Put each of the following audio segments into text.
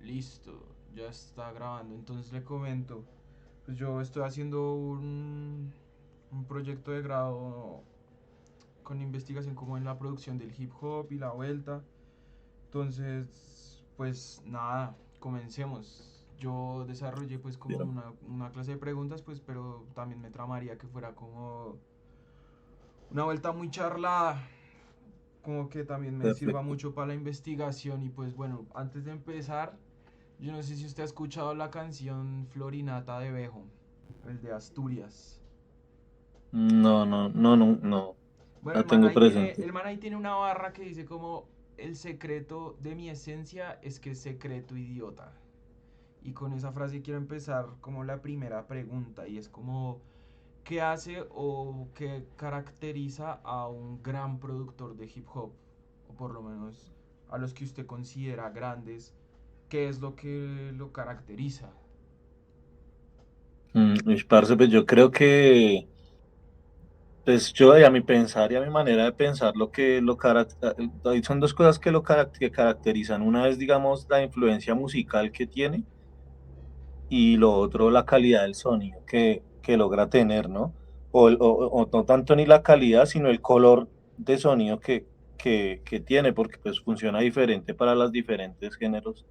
Listo, ya está grabando. Entonces le comento, pues yo estoy haciendo un proyecto de grado con investigación como en la producción del hip hop y la vuelta. Entonces, pues nada, comencemos. Yo desarrollé pues como Bien. una clase de preguntas, pues, pero también me tramaría que fuera como una vuelta muy charlada, como que también me sirva Perfecto. mucho para la investigación. Y pues bueno, antes de empezar, yo no sé si usted ha escuchado la canción Florinata de Bejo, el de Asturias. No, no, no, no, no. Bueno, La tengo presente. el man ahí tiene una barra que dice como el secreto de mi esencia es que es secreto idiota. Y con esa frase quiero empezar como la primera pregunta y es como ¿qué hace o qué caracteriza a un gran productor de hip hop? O por lo menos a los que usted considera grandes, ¿qué es lo que lo caracteriza? Parce, pues yo creo que, pues yo y a mi pensar y a mi manera de pensar, ahí son dos cosas que caracterizan. Una es, digamos, la influencia musical que tiene y lo otro, la calidad del sonido que logra tener, ¿no? O no tanto ni la calidad, sino el color de sonido que tiene, porque pues funciona diferente para los diferentes géneros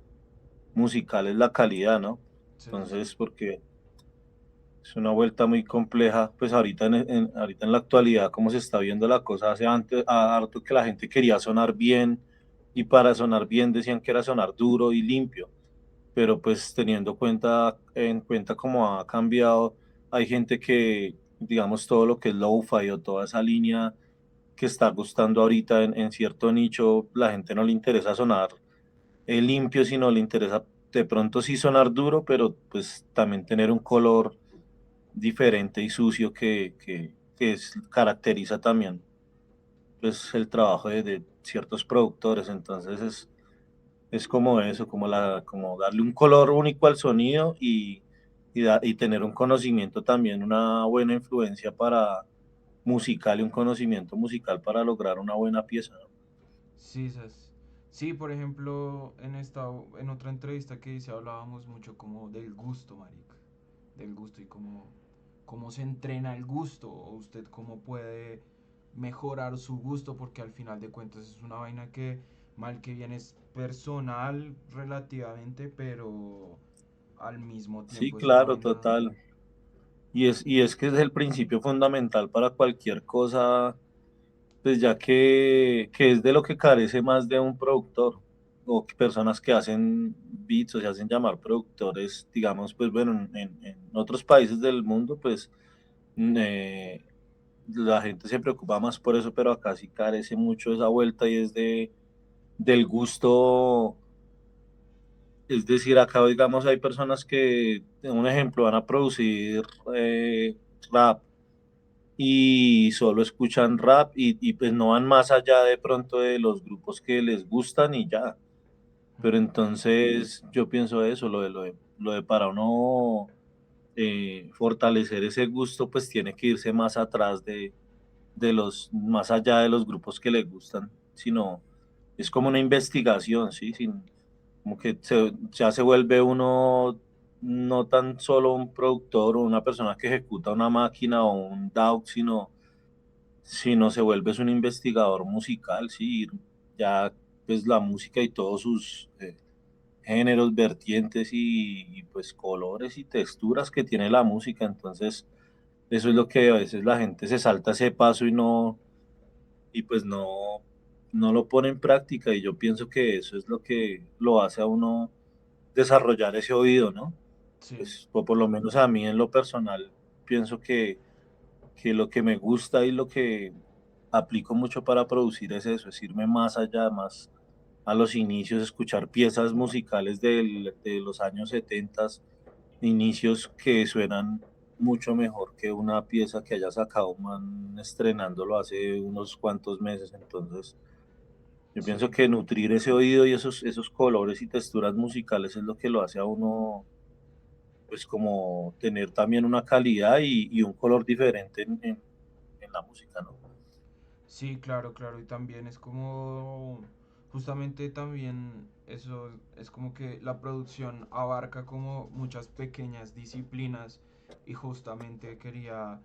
musicales la calidad, ¿no? Sí, sí, sí. Entonces, porque es una vuelta muy compleja, pues ahorita ahorita en la actualidad, como se está viendo la cosa, hace antes, harto que la gente quería sonar bien y para sonar bien decían que era sonar duro y limpio, pero pues teniendo en cuenta cómo ha cambiado, hay gente que, digamos, todo lo que es lo-fi o toda esa línea que está gustando ahorita en cierto nicho, la gente no le interesa sonar limpio, sino le interesa de pronto sí sonar duro, pero pues también tener un color diferente y sucio caracteriza también pues el trabajo de ciertos productores. Entonces es como eso, como darle un color único al sonido y tener un conocimiento también, una buena influencia para musical y un conocimiento musical para lograr una buena pieza, ¿no? Sí, sí, por ejemplo, en otra entrevista que hice hablábamos mucho como del gusto, marica. Del gusto y cómo se entrena el gusto, o usted cómo puede mejorar su gusto, porque al final de cuentas es una vaina que mal que bien es personal relativamente, pero al mismo Sí, tiempo es una claro, vaina. total. Y es que es el principio fundamental para cualquier cosa, pues ya que es de lo que carece más de un productor o personas que hacen beats o se hacen llamar productores, digamos, pues bueno, en otros países del mundo, pues eh, la gente se preocupa más por eso, pero acá sí carece mucho esa vuelta y es del gusto. Es decir, acá digamos hay personas que, un ejemplo, van a producir rap y solo escuchan rap y pues no van más allá de pronto de los grupos que les gustan y ya. Pero Mm, entonces yo pienso eso, lo de para uno fortalecer ese gusto, pues tiene que irse más atrás más allá de los grupos que le gustan, sino es como una investigación, ¿sí? Como que ya se vuelve uno no tan solo un productor o una persona que ejecuta una máquina o un DAW, sino se vuelve es un investigador musical, sí, ya pues la música y todos sus géneros, vertientes pues colores y texturas que tiene la música, entonces eso es lo que a veces la gente se salta ese paso y pues no lo pone en práctica y yo pienso que eso es lo que lo hace a uno desarrollar ese oído, ¿no? sí, Pues o por lo menos a mí en lo personal pienso que lo que me gusta y lo que aplico mucho para producir es eso, es irme más allá, más a los inicios, escuchar piezas musicales de los años 70, inicios que suenan mucho mejor que una pieza que haya sacado un man estrenándolo hace unos cuantos meses. Entonces, yo pienso sí. que nutrir ese oído y esos colores y texturas musicales es lo que lo hace a uno, pues como tener también una calidad y un color diferente en la música, ¿no? Sí, claro, claro. Y también es como justamente también eso es como que la producción abarca como muchas pequeñas disciplinas y justamente quería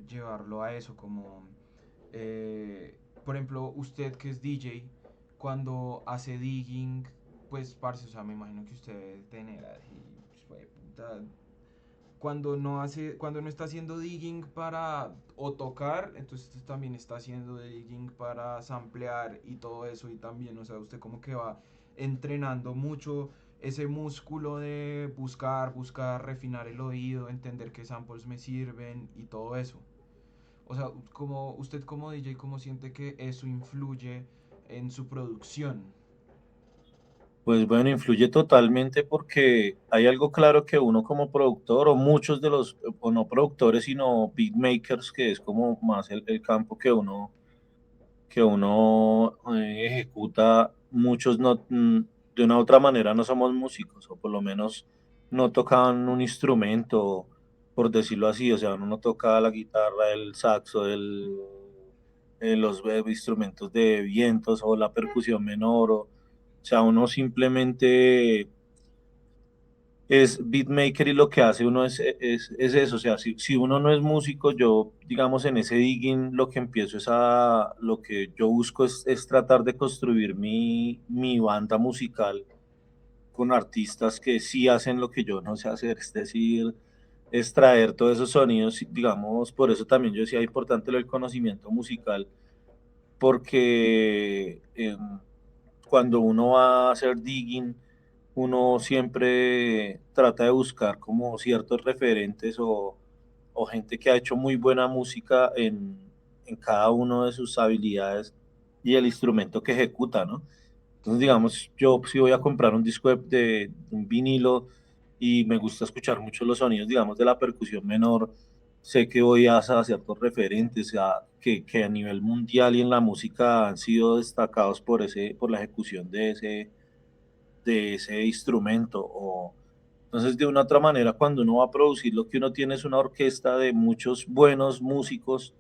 llevarlo a eso, como eh, por ejemplo usted que es DJ, cuando hace digging, pues parce, o sea, me imagino que usted debe tener así, pues, puta, cuando no está haciendo digging para o tocar, entonces también está haciendo digging para samplear y todo eso y también, o sea, usted como que va entrenando mucho ese músculo de buscar, buscar, refinar el oído, entender qué samples me sirven y todo eso. O sea, como usted como DJ, ¿cómo siente que eso influye en su producción? Pues bueno, influye totalmente porque hay algo claro que uno como productor o muchos de los, o no productores, sino beatmakers, que es como más el campo que uno ejecuta, muchos no, de una u otra manera no somos músicos, o por lo menos no tocan un instrumento, por decirlo así, o sea, uno no toca la guitarra, el saxo, los instrumentos de vientos o la percusión menor, o sea, uno simplemente es beatmaker y lo que hace uno es eso, o sea, si uno no es músico, yo, digamos, en ese digging lo que empiezo lo que yo busco es tratar de construir mi banda musical con artistas que sí hacen lo que yo no sé hacer, es decir, extraer todos esos sonidos, digamos, por eso también yo decía importante lo del conocimiento musical, porque cuando uno va a hacer digging, uno siempre trata de buscar como ciertos referentes o gente que ha hecho muy buena música en cada uno de sus habilidades y el instrumento que ejecuta, ¿no? Entonces, digamos, yo si voy a comprar un disco de un vinilo y me gusta escuchar mucho los sonidos, digamos, de la percusión menor, sé que voy a ciertos referentes que a nivel mundial y en la música han sido destacados por la ejecución de ese instrumento. Entonces, de una otra manera, cuando uno va a producir, lo que uno tiene es una orquesta de muchos buenos músicos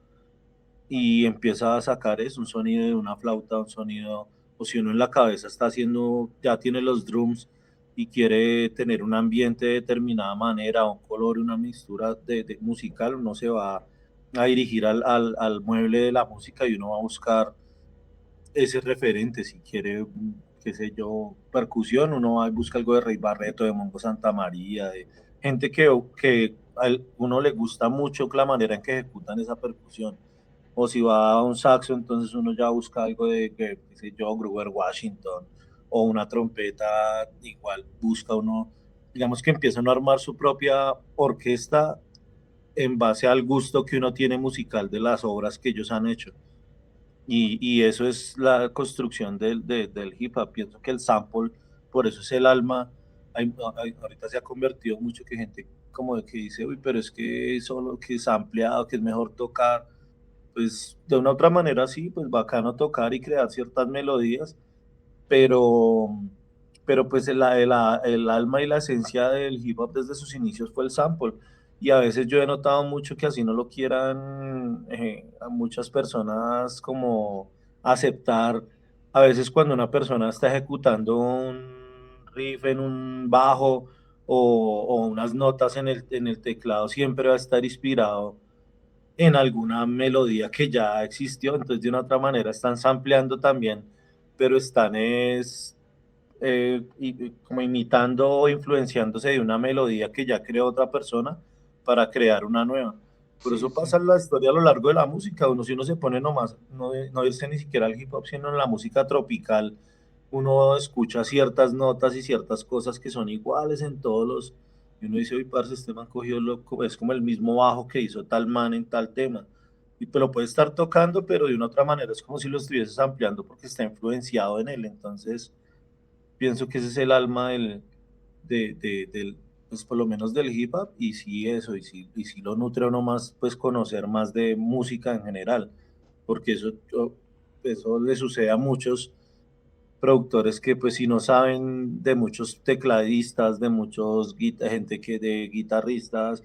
y empieza a sacar un sonido de una flauta, un sonido, o si uno en la cabeza está haciendo, ya tiene los drums y quiere tener un ambiente de determinada manera, un color, una mixtura de musical, uno se va a dirigir al mueble de la música y uno va a buscar ese referente, si quiere, qué sé yo, percusión, uno va y busca algo de Rey Barreto, de Mongo Santa María, de gente que a uno le gusta mucho la manera en que ejecutan esa percusión. O si va a un saxo, entonces uno ya busca algo qué sé yo, Grover Washington, o una trompeta, igual busca uno, digamos que empieza uno a armar su propia orquesta en base al gusto que uno tiene musical de las obras que ellos han hecho. Y eso es la construcción del hip hop. Pienso que el sample, por eso es el alma. Ahorita se ha convertido mucho que gente como de que dice, uy, pero es que solo que es ampliado, que es mejor tocar. Pues de una u otra manera sí, pues bacano tocar y crear ciertas melodías, pero, pero pues el alma y la esencia del hip hop desde sus inicios fue el sample. Y a veces yo he notado mucho que así no lo quieran a muchas personas como aceptar. A veces cuando una persona está ejecutando un riff en un bajo o unas notas en el teclado, siempre va a estar inspirado en alguna melodía que ya existió, entonces de una otra manera están sampleando también, pero están como imitando o influenciándose de una melodía que ya creó otra persona para crear una nueva. Por Sí, eso sí. pasa en la historia a lo largo de la música, uno si uno se pone nomás, no irse ni siquiera al hip hop, sino en la música tropical, uno escucha ciertas notas y ciertas cosas que son iguales en todos y uno dice, uy, parce, este man cogió es como el mismo bajo que hizo tal man en tal tema. Y pues lo puede estar tocando, pero de una otra manera es como si lo estuvieses ampliando porque está influenciado en él. Entonces, pienso que ese es el alma pues por lo menos del hip hop, y sí eso, y sí lo nutre uno más, pues conocer más de música en general, porque eso le sucede a muchos productores que pues si no saben de muchos tecladistas, de muchos gente que de guitarristas,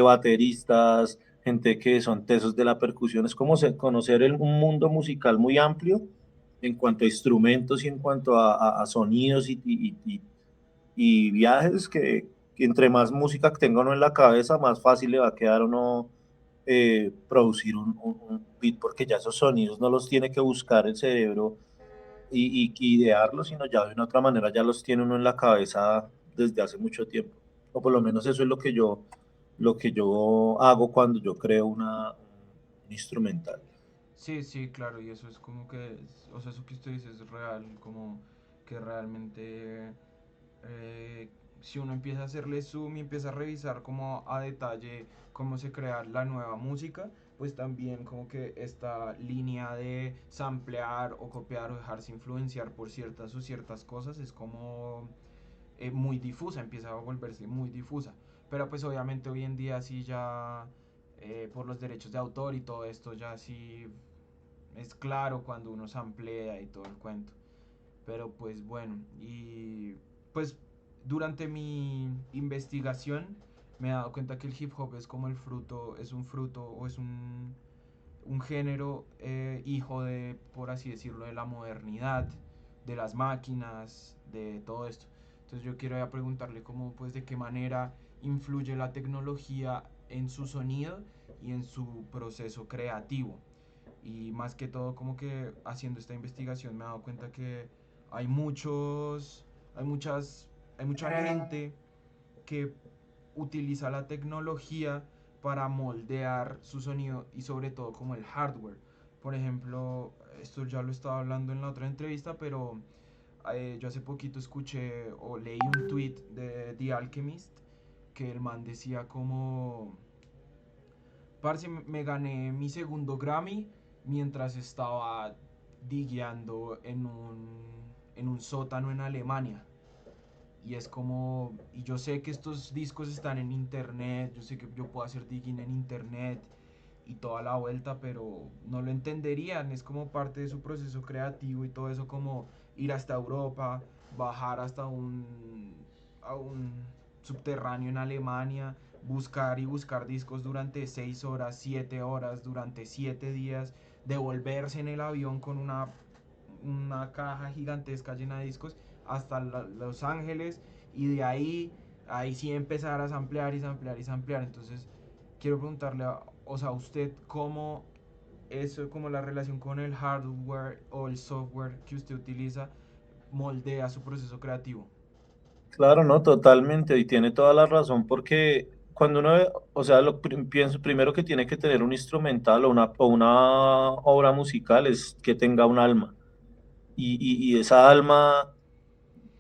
bateristas, gente que son tesos de la percusión, es como conocer un mundo musical muy amplio en cuanto a instrumentos y en cuanto a sonidos y viajes que entre más música que tenga uno en la cabeza, más fácil le va a quedar a uno producir un beat, porque ya esos sonidos no los tiene que buscar el cerebro y idearlos, sino ya de una otra manera ya los tiene uno en la cabeza desde hace mucho tiempo. O por lo menos eso es lo que yo hago cuando yo creo un instrumental. Sí, sí, claro, y eso es como que, o sea, eso que usted dice es real, como que realmente si uno empieza a hacerle zoom y empieza a revisar como a detalle cómo se crea la nueva música, pues también como que esta línea de samplear o copiar o dejarse influenciar por ciertas o ciertas cosas es como muy difusa, empieza a volverse muy difusa. Pero pues obviamente hoy en día sí ya por los derechos de autor y todo esto ya sí es claro cuando uno samplea y todo el cuento. Pero pues bueno, y pues durante mi investigación me he dado cuenta que el hip hop es como el fruto, es un fruto o es un género hijo de, por así decirlo, de la modernidad, de las máquinas, de todo esto. Entonces yo quiero ya preguntarle cómo, pues, de qué manera influye la tecnología en su sonido y en su proceso creativo. Y más que todo, como que haciendo esta investigación me he dado cuenta que hay muchos, hay muchas, hay mucha gente que utiliza la tecnología para moldear su sonido y sobre todo como el hardware. Por ejemplo, esto ya lo estaba hablando en la otra entrevista, pero yo hace poquito escuché o leí un tweet de The Alchemist que el man decía como, parce, me gané mi segundo Grammy mientras estaba digueando en un sótano en Alemania. Y es como, y yo sé que estos discos están en internet, yo sé que yo puedo hacer digging en internet y toda la vuelta, pero no lo entenderían, es como parte de su proceso creativo y todo eso, como ir hasta Europa, bajar hasta a un subterráneo en Alemania, buscar y buscar discos durante 6 horas, 7 horas, durante 7 días, devolverse en el avión con una caja gigantesca llena de discos hasta Los Ángeles y de ahí sí empezar a samplear y samplear y samplear. Entonces, quiero preguntarle, o sea, usted cómo eso, como la relación con el hardware o el software que usted utiliza, moldea su proceso creativo. Claro, no, totalmente, y tiene toda la razón, porque cuando uno, o sea, pienso primero que tiene que tener un instrumental o una obra musical es que tenga un alma, y esa alma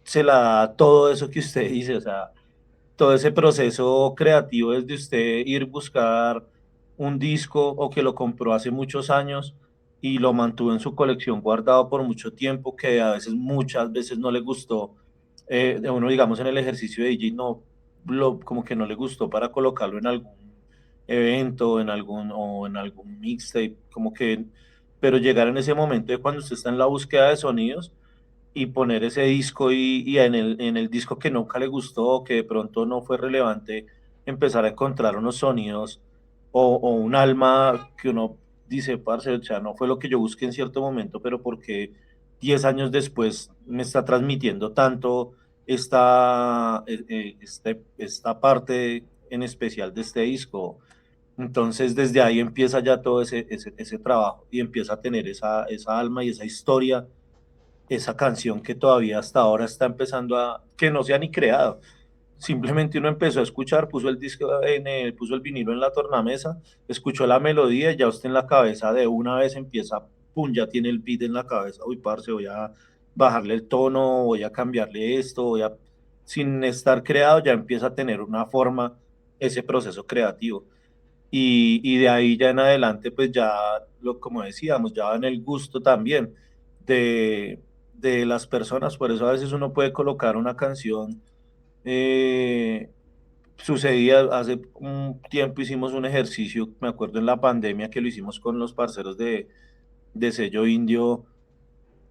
se la da todo eso que usted dice, o sea, todo ese proceso creativo desde usted ir buscar un disco o que lo compró hace muchos años y lo mantuvo en su colección guardado por mucho tiempo, que a veces, muchas veces no le gustó, de uno digamos en el ejercicio de DJ, no, como que no le gustó para colocarlo en algún evento, o en algún mixtape, como que, pero llegar en ese momento de cuando usted está en la búsqueda de sonidos, y poner ese disco y en el disco que nunca le gustó, que de pronto no fue relevante, empezar a encontrar unos sonidos o un alma que uno dice, parce, o sea, no fue lo que yo busqué en cierto momento, pero porque 10 años después me está transmitiendo tanto esta parte en especial de este disco. Entonces, desde ahí empieza ya todo ese trabajo y empieza a tener esa alma y esa historia, esa canción que todavía hasta ahora está empezando que no se ha ni creado. Simplemente uno empezó a escuchar, puso el disco puso el vinilo en la tornamesa, escuchó la melodía y ya usted en la cabeza de una vez empieza, pum, ya tiene el beat en la cabeza. Uy, parce, voy a bajarle el tono, voy a cambiarle esto, sin estar creado ya empieza a tener una forma ese proceso creativo. Y de ahí ya en adelante, pues ya, como decíamos, ya en el gusto también de, de las personas. Por eso a veces uno puede colocar una canción. Sucedía hace un tiempo, hicimos un ejercicio, me acuerdo en la pandemia que lo hicimos con los parceros de Sello Indio,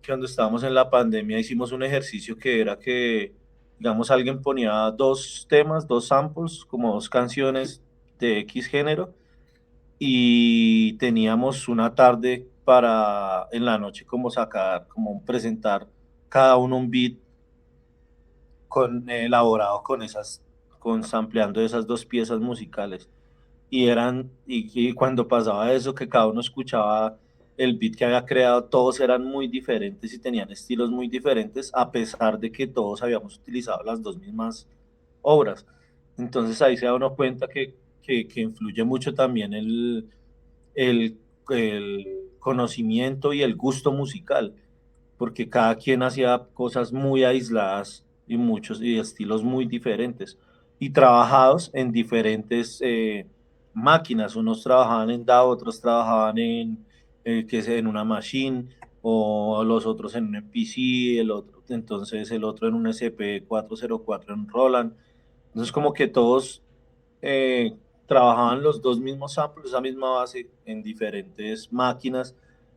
que cuando estábamos en la pandemia hicimos un ejercicio que era que, digamos, alguien ponía dos temas, dos samples, como dos canciones de X género, y teníamos una tarde para en la noche como sacar, como presentar cada uno un beat elaborado con esas, con sampleando esas dos piezas musicales. Y cuando pasaba eso, que cada uno escuchaba el beat que había creado, todos eran muy diferentes y tenían estilos muy diferentes, a pesar de que todos habíamos utilizado las dos mismas obras. Entonces ahí se da uno cuenta que influye mucho también el, el conocimiento y el gusto musical, porque cada quien hacía cosas muy aisladas y muchos y estilos muy diferentes y trabajados en diferentes máquinas. Unos trabajaban en DAW, otros trabajaban que sé, en una machine, o los otros en un MPC, el otro, entonces el otro en un SP404 en Roland. Entonces como que todos eh, trabajaban los dos mismos samples, esa misma base en diferentes máquinas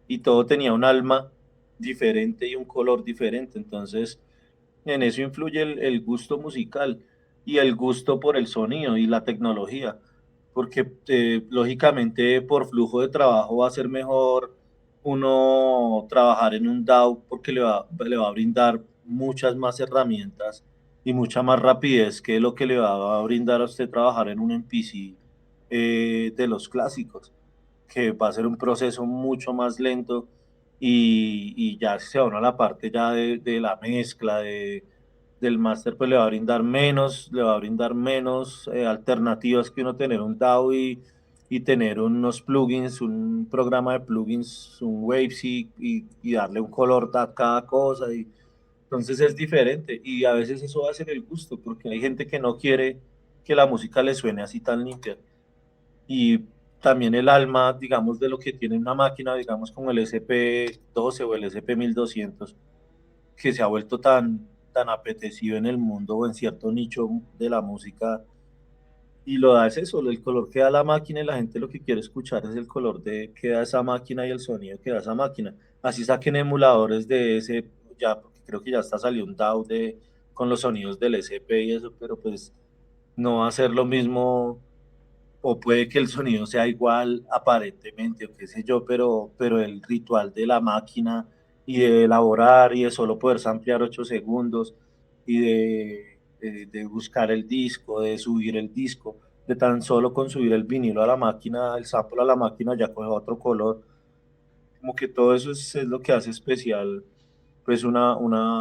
y todo tenía un alma diferente y un color diferente. Entonces, en eso influye el gusto musical y el gusto por el sonido y la tecnología, porque lógicamente por flujo de trabajo va a ser mejor uno trabajar en un DAW porque le va a brindar muchas más herramientas y mucha más rapidez que lo que le va a brindar a usted trabajar en un MPC de los clásicos, que va a ser un proceso mucho más lento y ya se va uno a la parte ya de la mezcla, del máster, pues le va a brindar menos alternativas que uno tener un DAW y tener unos plugins, un programa de plugins, un Waves y darle un color a cada cosa. Entonces es diferente y a veces eso va a ser el gusto, porque hay gente que no quiere que la música le suene así tan limpia. Y también el alma, digamos, de lo que tiene una máquina, digamos, como el SP12 o el SP1200 que se ha vuelto tan apetecido en el mundo o en cierto nicho de la música. Y lo da es eso, el color que da la máquina y la gente lo que quiere escuchar es el color que da esa máquina y el sonido que da esa máquina. Así saquen emuladores de ese, ya, porque creo que ya está salió un DAW con los sonidos del SP y eso, pero pues no va a ser lo mismo, o puede que el sonido sea igual aparentemente, o qué sé yo, pero el ritual de la máquina y de elaborar y de solo poder ampliar 8 segundos y de buscar el disco, de subir el disco, de tan solo con subir el vinilo a la máquina, el sample a la máquina ya coge otro color, como que todo eso es lo que hace especial pues una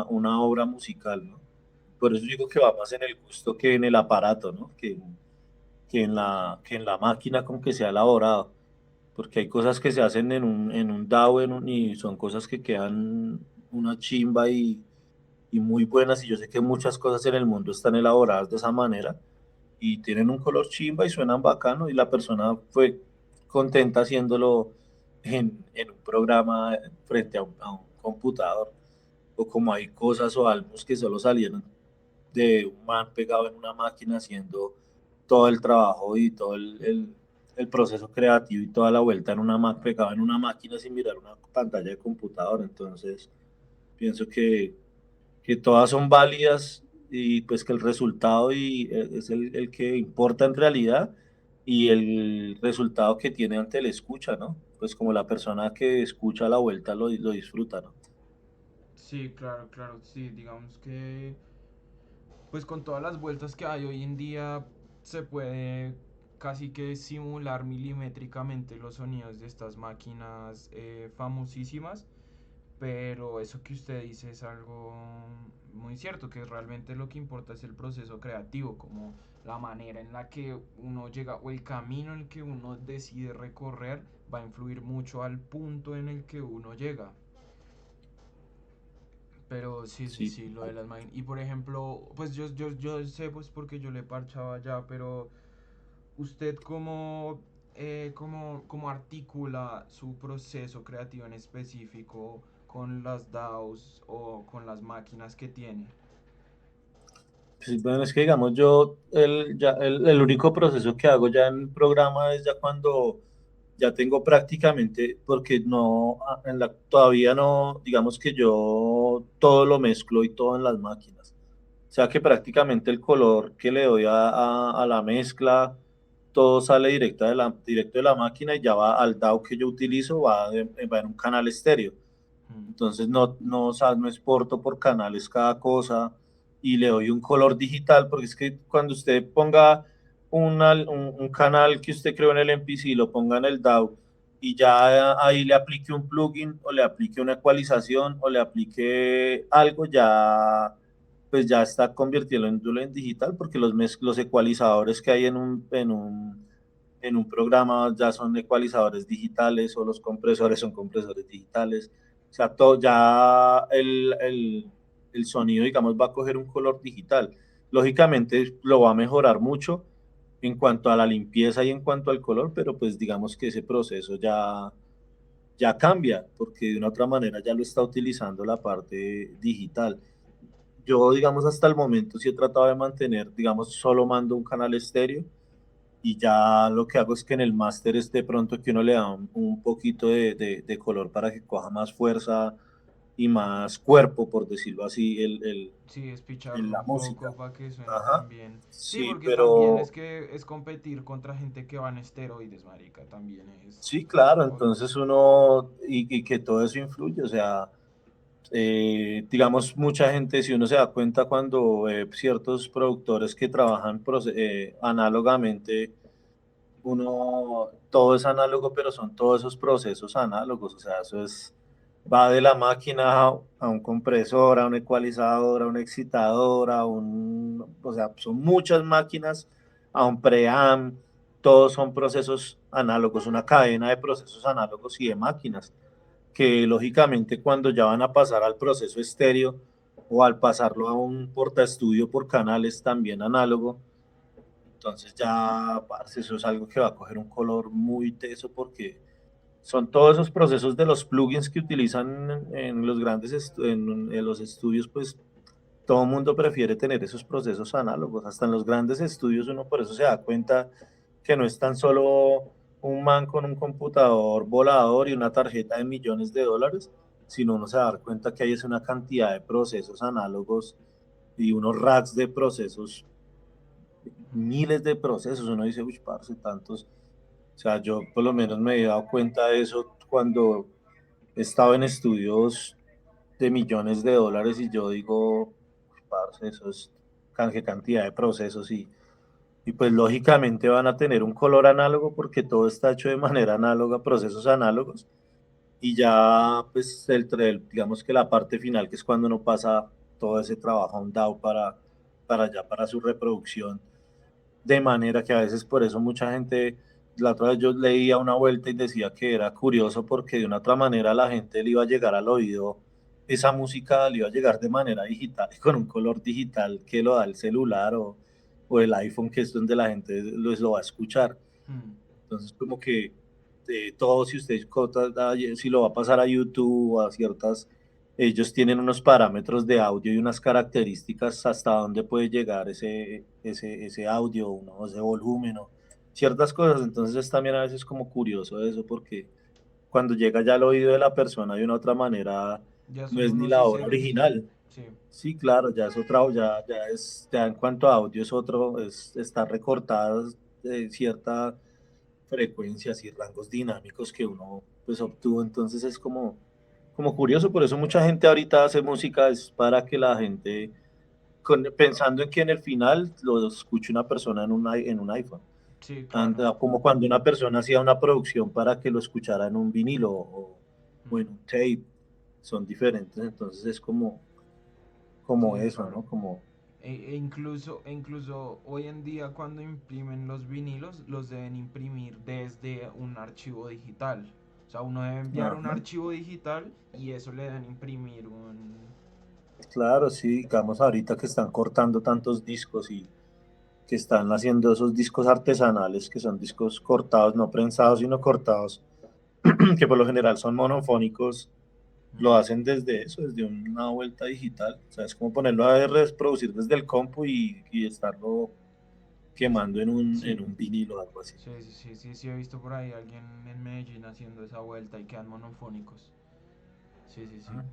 obra musical, ¿no? Por eso digo que va más en el gusto que en el aparato, ¿no? Que en la máquina con que se ha elaborado, porque hay cosas que se hacen en un DAO y son cosas que quedan una chimba y muy buenas, y yo sé que muchas cosas en el mundo están elaboradas de esa manera y tienen un color chimba y suenan bacano y la persona fue contenta haciéndolo en un programa frente a un computador, o como hay cosas o álbumes que solo salieron de un man pegado en una máquina haciendo todo el trabajo y todo el proceso creativo y toda la vuelta en una pegado en una máquina sin mirar una pantalla de computador. Entonces, pienso que todas son válidas y pues que el resultado es el que importa en realidad y el resultado que tiene ante el escucha, ¿no? Pues como la persona que escucha la vuelta lo disfruta, ¿no? Sí, claro, claro, sí, digamos que pues con todas las vueltas que hay hoy en día se puede casi que simular milimétricamente los sonidos de estas máquinas famosísimas, pero eso que usted dice es algo muy cierto, que realmente lo que importa es el proceso creativo, como la manera en la que uno llega o el camino en el que uno decide recorrer va a influir mucho al punto en el que uno llega. Pero sí, sí, Sí. sí, lo de las máquinas. Y por ejemplo, pues yo sé pues porque yo le parchaba ya, pero usted cómo articula su proceso creativo en específico con las DAOs o con las máquinas que tiene. Sí, bueno, es que digamos yo, el único proceso que hago ya en el programa es ya cuando ya tengo prácticamente, porque no, todavía no, digamos que yo todo lo mezclo y todo en las máquinas. O sea que prácticamente el color que le doy a la mezcla todo sale directo de la máquina y ya va al DAW que yo utilizo, va en un canal estéreo. Entonces o sea, no exporto por canales cada cosa y le doy un color digital, porque es que cuando usted ponga un canal que usted creó en el MPC, lo ponga en el DAW y ya ahí le aplique un plugin o le aplique una ecualización o le aplique algo, ya pues ya está convirtiéndolo en digital, porque los ecualizadores que hay en un programa ya son ecualizadores digitales o los compresores son compresores digitales. O sea, todo, ya el sonido, digamos, va a coger un color digital. Lógicamente lo va a mejorar mucho en cuanto a la limpieza y en cuanto al color, pero pues digamos que ese proceso ya cambia, porque de una otra manera ya lo está utilizando la parte digital. Yo, digamos, hasta el momento sí he tratado de mantener, digamos, solo mando un canal estéreo y ya lo que hago es que en el máster es de pronto que uno le da un poquito de color para que coja más fuerza y más cuerpo, por decirlo así, Sí, es en picharlo la un música. poco para que suene Ajá. también. Sí, Sí, porque también es pero que es competir contra gente que va en esteroides, marica, también es sí, claro, jodido. entonces uno, y que todo eso influye, o sea, digamos, mucha gente, si uno se da cuenta cuando ciertos productores que trabajan análogamente, todo es análogo, pero son todos esos procesos análogos, o sea, va de la máquina a un compresor, a un ecualizador, a un excitador, o sea, son muchas máquinas, a un preamp, todos son procesos análogos, una cadena de procesos análogos y de máquinas, que lógicamente cuando ya van a pasar al proceso estéreo o al pasarlo a un portaestudio por canales también análogo, entonces ya, parce, eso es algo que va a coger un color muy teso porque son todos esos procesos de los plugins que utilizan en los en los estudios, pues todo el mundo prefiere tener esos procesos análogos. Hasta en los grandes estudios uno por eso se da cuenta que no es tan solo un man con un computador volador y una tarjeta de millones de dólares, sino uno se da cuenta que hay es una cantidad de procesos análogos y unos racks de procesos, miles de procesos. Uno dice, uy, parce, tantos. O sea, yo por lo menos me he dado cuenta de eso cuando he estado en estudios de millones de dólares y yo digo, parce, eso es qué cantidad de procesos y pues lógicamente van a tener un color análogo porque todo está hecho de manera análoga, procesos análogos y ya pues digamos que la parte final que es cuando uno pasa todo ese trabajo a un DAW para su reproducción, de manera que a veces por eso mucha gente, la otra vez yo leía una vuelta y decía que era curioso porque de una otra manera la gente le iba a llegar al oído, esa música le iba a llegar de manera digital y con un color digital que lo da el celular o el iPhone, que es donde la gente lo va a escuchar. Hmm. Entonces como que todo, si usted si lo va a pasar a YouTube o a ciertas, ellos tienen unos parámetros de audio y unas características hasta dónde puede llegar ese audio, ¿no? Ese volumen, o ciertas cosas. Entonces es también a veces como curioso eso, porque cuando llega ya al oído de la persona de una otra manera, Ya no son es ni unos la obra ICs. original. Sí. Sí, claro, ya es otra, ya en cuanto a audio es otro, está recortadas cierta frecuencias y rangos dinámicos que uno pues obtuvo, entonces es como curioso, por eso mucha gente ahorita hace música, es para que la gente, pensando en que en el final lo escuche una persona en un iPhone, Sí, claro. como cuando una persona hacía una producción para que lo escuchara en un vinilo o en Hmm. un tape, son diferentes, entonces es como Sí, eso, ¿no? claro. E incluso hoy en día cuando imprimen los vinilos, los deben imprimir desde un archivo digital. O sea, uno debe enviar un Ajá. archivo digital y eso le deben imprimir un... Claro, sí, digamos ahorita que están cortando tantos discos y que están haciendo esos discos artesanales, que son discos cortados, no prensados, sino cortados, que por lo general son monofónicos, lo Mm. hacen desde eso, desde una vuelta digital. O sea, es como ponerlo a reproducir desde el compu y estarlo quemando en Sí, un vinilo o algo así. sí, sí, sí, sí, sí, he visto por ahí alguien en Medellín haciendo esa vuelta y quedan monofónicos. Sí, sí, sí. Ajá.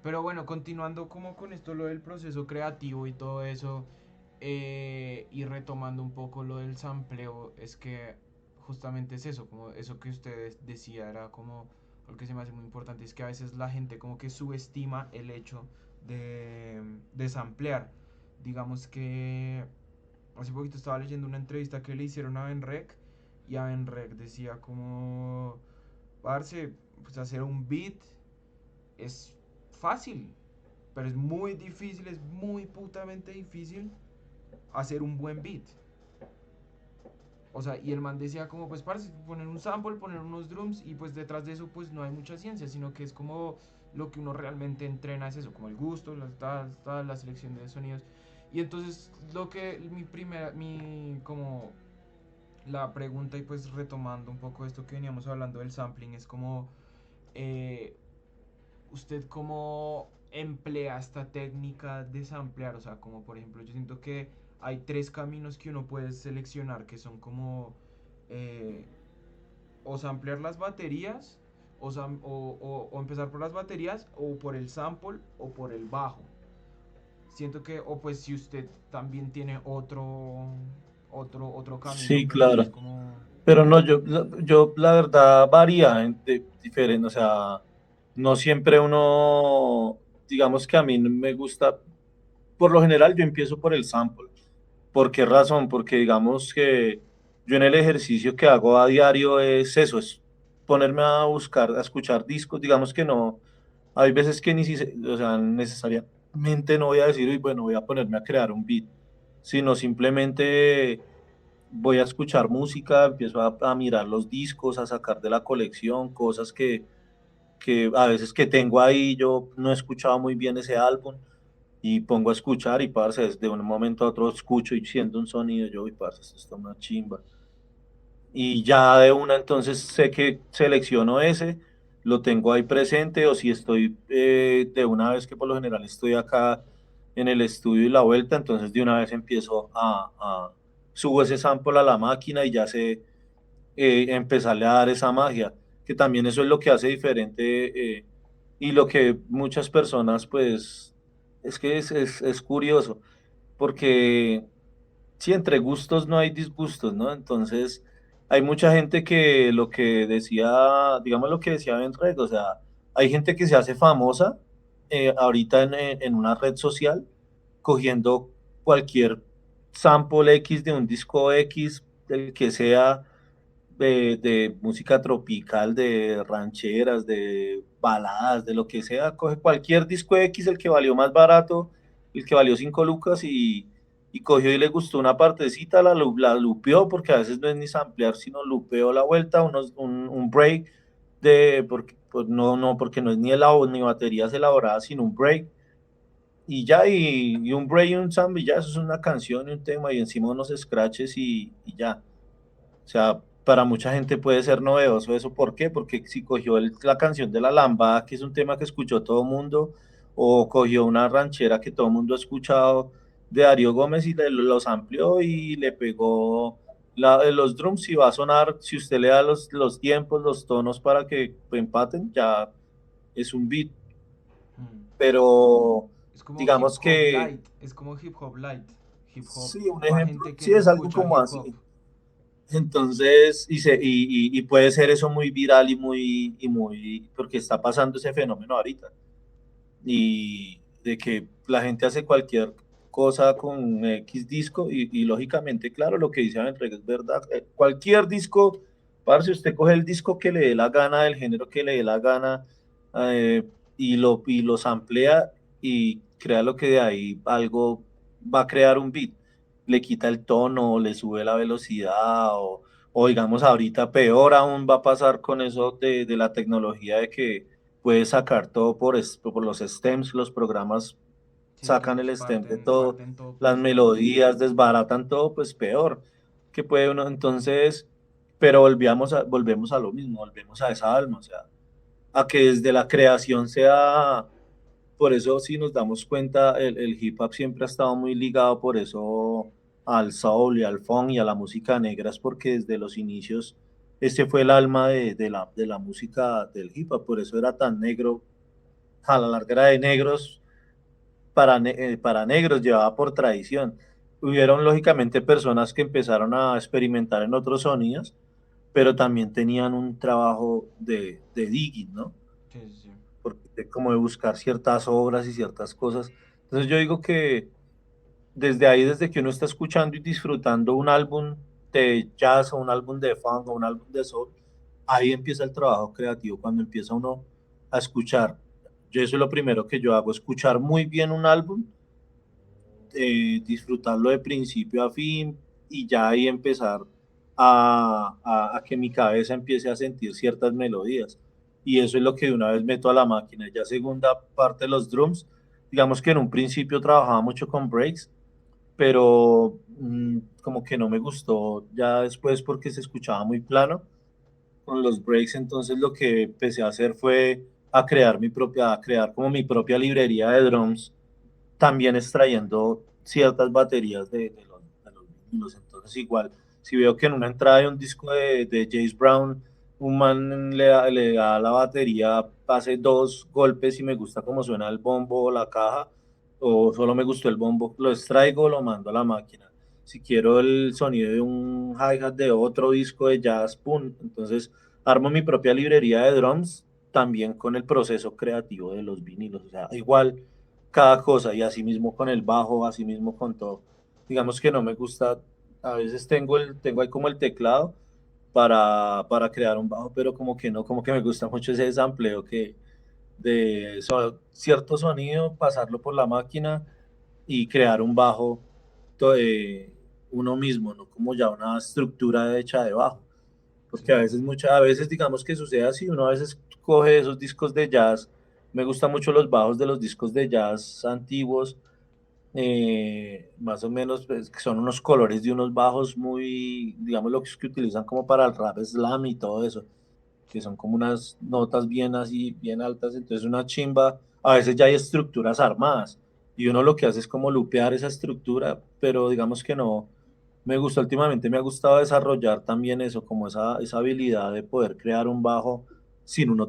Pero bueno, continuando como con esto, lo del proceso creativo y todo eso, Y retomando un poco lo del sampleo, es que justamente es eso, como eso que usted decía, era como lo que se me hace muy importante, es que a veces la gente como que subestima el hecho de samplear. Digamos que hace poquito estaba leyendo una entrevista que le hicieron a Benrek y a Benrek decía como, parce, pues hacer un beat es fácil, pero es muy difícil, es muy putamente difícil hacer un buen beat. O sea, y el man decía como, pues, parce, poner un sample, poner unos drums y pues detrás de eso pues no hay mucha ciencia, sino que es como lo que uno realmente entrena es eso, como el gusto, la selección de sonidos. Y entonces lo que mi primera, mi como la pregunta y pues retomando un poco esto que veníamos hablando del sampling es como, eh, ¿usted cómo emplea esta técnica de samplear? O sea, como por ejemplo, yo siento que hay tres caminos que uno puede seleccionar que son como eh, o samplear las baterías o empezar por las baterías o por el sample o por el bajo. Siento que, o pues si usted también tiene otro camino, Sí, pero pues claro. como... Pero no, yo la verdad varía diferente, o sea, no siempre uno, digamos que a mí no me gusta, por lo general yo empiezo por el sample. ¿Por qué razón? Porque digamos que yo en el ejercicio que hago a diario es eso, es ponerme a buscar, a escuchar discos, digamos que no, hay veces que ni si, o sea, necesariamente no voy a decir, "Uy, bueno, voy a ponerme a crear un beat", sino simplemente voy a escuchar música, empiezo a mirar los discos, a sacar de la colección cosas que a veces que tengo ahí, yo no he escuchado muy bien ese álbum y pongo a escuchar y parce, desde un momento a otro escucho y siento un sonido, yo, y parce, esto está una chimba. Y ya de una entonces sé que selecciono ese, lo tengo ahí presente o si estoy de una vez que por lo general estoy acá en el estudio y la vuelta, entonces de una vez empiezo subo ese sample a la máquina y ya sé empezarle a dar esa magia, que también eso es lo que hace diferente y lo que muchas personas pues es que es curioso, porque sí, entre gustos no hay disgustos, ¿no? Entonces, hay mucha gente que lo que decía, digamos lo que decía Ben Red, o sea, hay gente que se hace famosa ahorita en una red social, cogiendo cualquier sample X de un disco X, del que sea, de música tropical, de rancheras, de baladas, de lo que sea, coge cualquier disco X, el que valió más barato, el que valió 5 lucas y cogió y le gustó una partecita, la lupeó, porque a veces no es ni samplear, sino lupeó la vuelta, un break, porque, pues no, porque no es ni baterías elaboradas, sino un break, y ya, y un break y un sample, y ya, eso es una canción y un tema, y encima unos scratches y ya. O sea, para mucha gente puede ser novedoso eso. ¿Por qué? Porque si cogió la canción de La Lambada, que es un tema que escuchó todo el mundo, o cogió una ranchera que todo el mundo ha escuchado de Darío Gómez y los amplió y le pegó los drums y va a sonar, si usted le da los tiempos, los tonos para que empaten, ya es un beat. Hmm. Pero Es como hip digamos hop que light, es como hip hop light, hip hop sí, un para ejemplo, gente que sí no es algo escucha como hip hop. así. Entonces, y puede ser eso muy viral y muy, porque está pasando ese fenómeno ahorita. Y de que la gente hace cualquier cosa con X disco y lógicamente, claro, lo que dice Avenreg es verdad. Cualquier disco, si usted coge el disco que le dé la gana, del género que le dé la gana, eh, y lo samplea y crea lo que de ahí algo va a crear un beat. Le quita el tono, le sube la velocidad o digamos ahorita peor aún va a pasar con eso de la tecnología de que puedes sacar todo por los stems, los programas Sí, sacan el stem de todo, parten todo por las stems. melodías, desbaratan todo, pues peor que puede uno. Entonces, pero volvemos a lo mismo, volvemos a esa alma, o sea, a que desde la creación sea, por eso si nos damos cuenta, el hip hop siempre ha estado muy ligado por eso al soul y al funk y a la música negra, es porque desde los inicios este fue el alma de la música del hip hop, por eso era tan negro, a la larga era de negros para negros, llevaba por tradición. hubieron lógicamente personas que empezaron a experimentar en otros sonidos, pero también tenían un trabajo de digging, ¿no? Sí, sí, sí. Como de buscar ciertas obras y ciertas cosas. Entonces yo digo que desde ahí, desde que uno está escuchando y disfrutando un álbum de jazz o un álbum de funk o un álbum de soul, ahí empieza el trabajo creativo, cuando empieza uno a escuchar. Yo eso es lo primero que yo hago, escuchar muy bien un álbum, disfrutarlo de principio a fin y ya ahí empezar a que mi cabeza empiece a sentir ciertas melodías. Y eso es lo que de una vez meto a la máquina. Ya segunda parte de los drums, digamos que en un principio trabajaba mucho con breaks, pero como que no me gustó ya después porque se escuchaba muy plano con los breaks. Entonces lo que empecé a hacer fue a crear como mi propia librería de drums, también extrayendo ciertas baterías de los vinilos. Entonces, igual, si veo que en una entrada de un disco de James Brown, un man le da a la batería, hace dos golpes y me gusta cómo suena el bombo o la caja, o solo me gustó el bombo, lo extraigo, lo mando a la máquina. Si quiero el sonido de un hi-hat de otro disco de jazz, pum, entonces armo mi propia librería de drums, también con el proceso creativo de los vinilos. O sea, igual cada cosa y así mismo con el bajo, así mismo con todo. Digamos que no me gusta, a veces tengo ahí como el teclado para crear un bajo, pero como que no, como que me gusta mucho ese sampleo que cierto sonido, pasarlo por la máquina y crear un bajo uno mismo, no como ya una estructura hecha de bajo. Sí, Porque a veces digamos que sucede así, uno a veces coge esos discos de jazz, me gustan mucho los bajos de los discos de jazz antiguos, más o menos, pues, que son unos colores de unos bajos muy, digamos, lo que utilizan como para el rap slam y todo eso, que son como unas notas bien así, bien altas, entonces una chimba, a veces ya hay estructuras armadas, y uno lo que hace es como lupear esa estructura, pero digamos que no, me gusta últimamente, me ha gustado desarrollar también eso, como esa habilidad de poder crear un bajo sin uno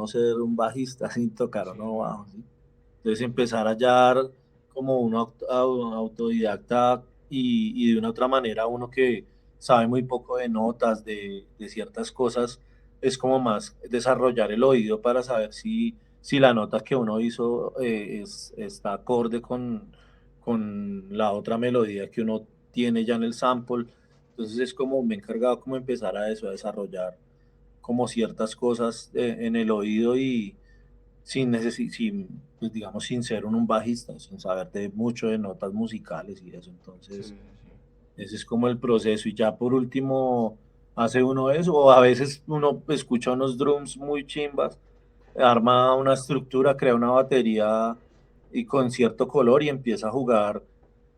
ser un bajista, sin tocar sí, uno bajo, ¿sí? Entonces empezar a hallar como un autodidacta y de una otra manera uno que sabe muy poco de notas, de ciertas cosas, es como más desarrollar el oído para saber si la nota que uno hizo está acorde con la otra melodía que uno tiene ya en el sample. Entonces es como me he encargado como empezar a eso, a desarrollar como ciertas cosas en el oído y pues, digamos, sin ser un bajista, sin saber de mucho de notas musicales y eso. sí, Entonces, sí, sí. ese es como el proceso. Y ya por último, hace uno eso, o a veces uno escucha unos drums muy chimbas, arma una estructura, crea una batería y con cierto color y empieza a jugar.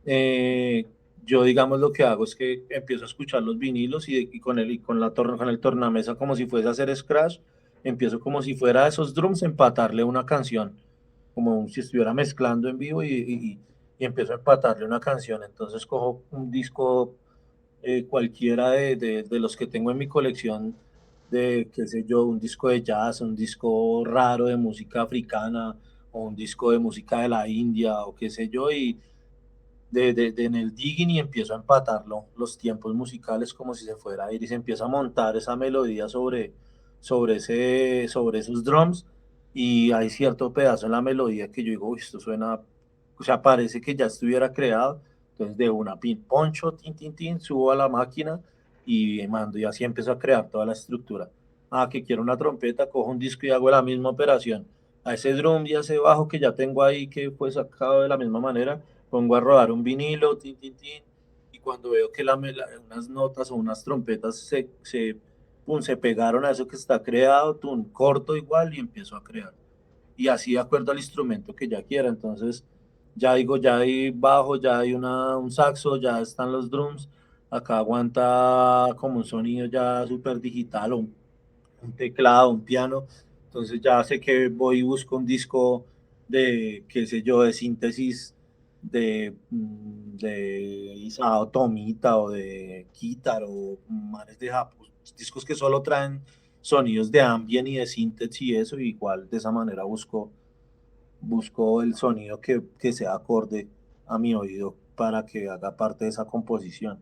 Eh, yo, digamos, lo que hago es que empiezo a escuchar los vinilos y con el tornamesa como si fuese a hacer scratch, empiezo como si fuera a esos drums empatarle una canción, como si estuviera mezclando en vivo y empiezo a empatarle una canción. Entonces cojo un disco cualquiera de los que tengo en mi colección, de, qué sé yo, un disco de jazz, un disco raro de música africana o un disco de música de la India o qué sé yo, y en el digging y empiezo a empatarlo, los tiempos musicales como si se fuera a ir y se empieza a montar esa melodía sobre esos drums y hay cierto pedazo en la melodía que yo digo, "Uy, esto suena, o sea, parece que ya estuviera creado". Entonces de una pin, poncho, tin, tin, tin, subo a la máquina y mando y así empiezo a crear toda la estructura. Ah, que quiero una trompeta, cojo un disco y hago la misma operación. A ese drum y a ese bajo que ya tengo ahí que fue sacado de la misma manera, pongo a rodar un vinilo, tin, tin, tin, y cuando veo que unas notas o unas trompetas pum, se pegaron a eso que está creado, corto igual y empiezo a crear. Y así de acuerdo al instrumento que ya quiera. Entonces, ya digo, ya hay bajo, ya hay un saxo, ya están los drums. Acá aguanta como un sonido ya súper digital, o un teclado, un piano. Entonces ya sé que voy y busco un disco de, qué sé yo, de síntesis de Isao Tomita o de Kitar o manes de Japón, discos que solo traen sonidos de ambient y de síntesis y eso, y igual de esa manera busco el sonido que sea acorde a mi oído para que haga parte de esa composición.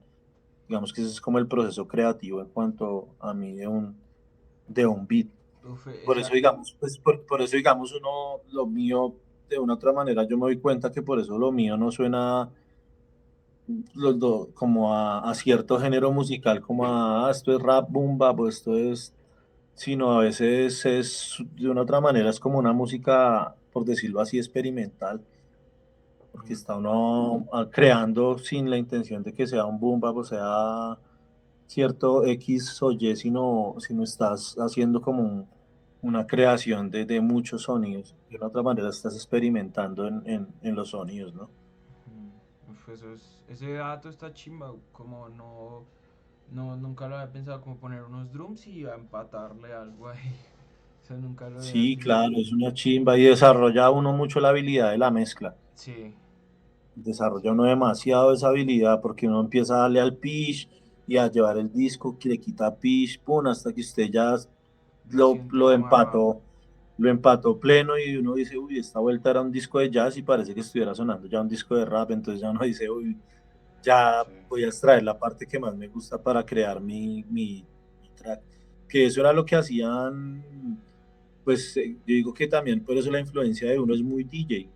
Digamos que ese es como el proceso creativo en cuanto a mí de un beat. Uf, Por eso, esa, digamos, pues, por eso, digamos, uno, lo mío, de una otra manera, yo me doy cuenta que por eso lo mío no suena como a cierto género musical, como a esto es rap, boom, bap, o esto es, sino a veces es, de una otra manera, es como una música, por decirlo así, experimental, porque mm, está uno creando sin la intención de que sea un boom bap, o sea cierto X o Y, sino estás haciendo como una creación de muchos sonidos. De una otra manera estás experimentando en los sonidos, ¿no? uf, ese dato está chimba, como nunca lo había pensado, como poner unos drums y a empatarle algo ahí. Eso nunca lo había Sí, pillado. claro, es una chimba y desarrolla uno mucho la habilidad de la mezcla. Sí, Desarrolla sí, uno demasiado esa habilidad porque uno empieza a darle al pitch y a llevar el disco que le quita pitch, pum, hasta que usted ya lo siente lo amarrado. empató pleno y uno dice, uy, esta vuelta era un disco de jazz y parece que estuviera sonando ya un disco de rap, entonces ya uno dice, uy, ya Sí. voy a extraer la parte que más me gusta para crear mi track. Que eso era lo que hacían, pues yo digo que también por eso la influencia de uno es muy DJ,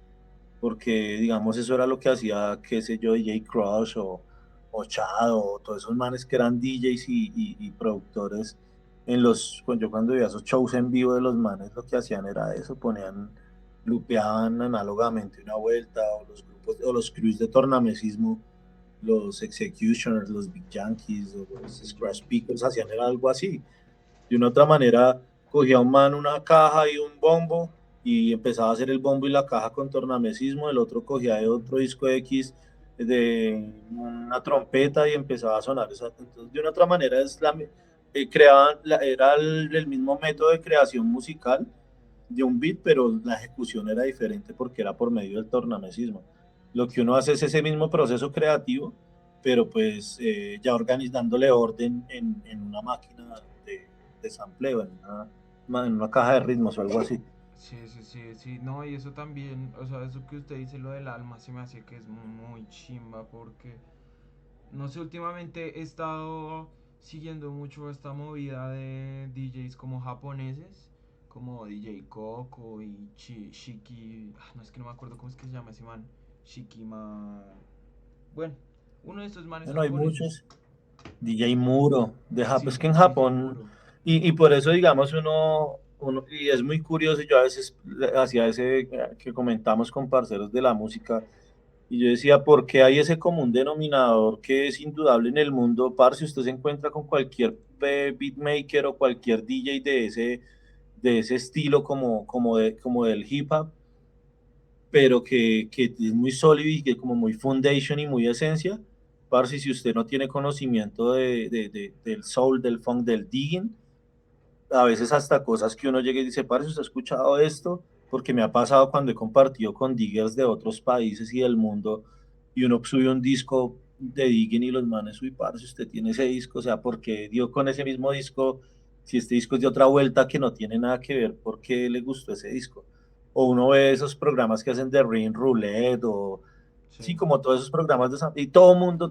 porque digamos eso era lo que hacía, qué sé yo, DJ Crush o Chad o todos esos manes que eran DJs y productores yo cuando veía esos shows en vivo de los manes, lo que hacían era eso, lupeaban análogamente una vuelta, o los grupos, o los crews de tornamesismo, los Executioners, los Big Yankees, o Los los Big Scratch Yankees. Pickers hacían era algo así. De una otra manera, cogía un man una caja y un bombo y empezaba a hacer el bombo y la caja con tornamesismo, el otro cogía de otro disco X de una trompeta y empezaba a sonar. Entonces, de una otra manera, era el mismo método de creación musical de un beat, pero la ejecución era diferente porque era por medio del tornamesismo. Lo que uno hace es ese mismo proceso creativo, pero pues ya organizándole orden en una máquina de sampleo, en una caja de ritmos o algo así. Sí, sí, sí, sí, no, y eso también, o sea, eso que usted dice, lo del alma, se me hace que es muy chimba porque, no sé, últimamente he estado siguiendo mucho esta movida de DJs como japoneses, como DJ Coco y Shiki, no es que no me acuerdo cómo es que se llama ese man, Shikima, bueno, uno de estos manes Bueno, hay japoneses, muchos. DJ Muro, es sí, que en DJ Japón, Muro, y por eso, digamos, y es muy curioso, yo a veces hacía ese que comentamos con parceros de la música, y yo decía, ¿por qué hay ese común denominador que es indudable en el mundo? Si usted se encuentra con cualquier beatmaker o cualquier DJ de ese estilo como del hip hop, pero que es muy sólido y que como muy foundation y muy esencia, parce, si usted no tiene conocimiento del soul, del funk, del digging, a veces hasta cosas que uno llega y dice, parce, ¿usted ha escuchado esto? Porque me ha pasado cuando he compartido con diggers de otros países y del mundo, y uno sube un disco de digging y los manes, uy, parce, usted tiene ese disco, o sea, ¿por qué dio con ese mismo disco? Si este disco es de otra vuelta que no tiene nada que ver, ¿por qué le gustó ese disco? O uno ve esos programas que hacen de Ring Roulette, o sí, sí, como todos esos programas y todo mundo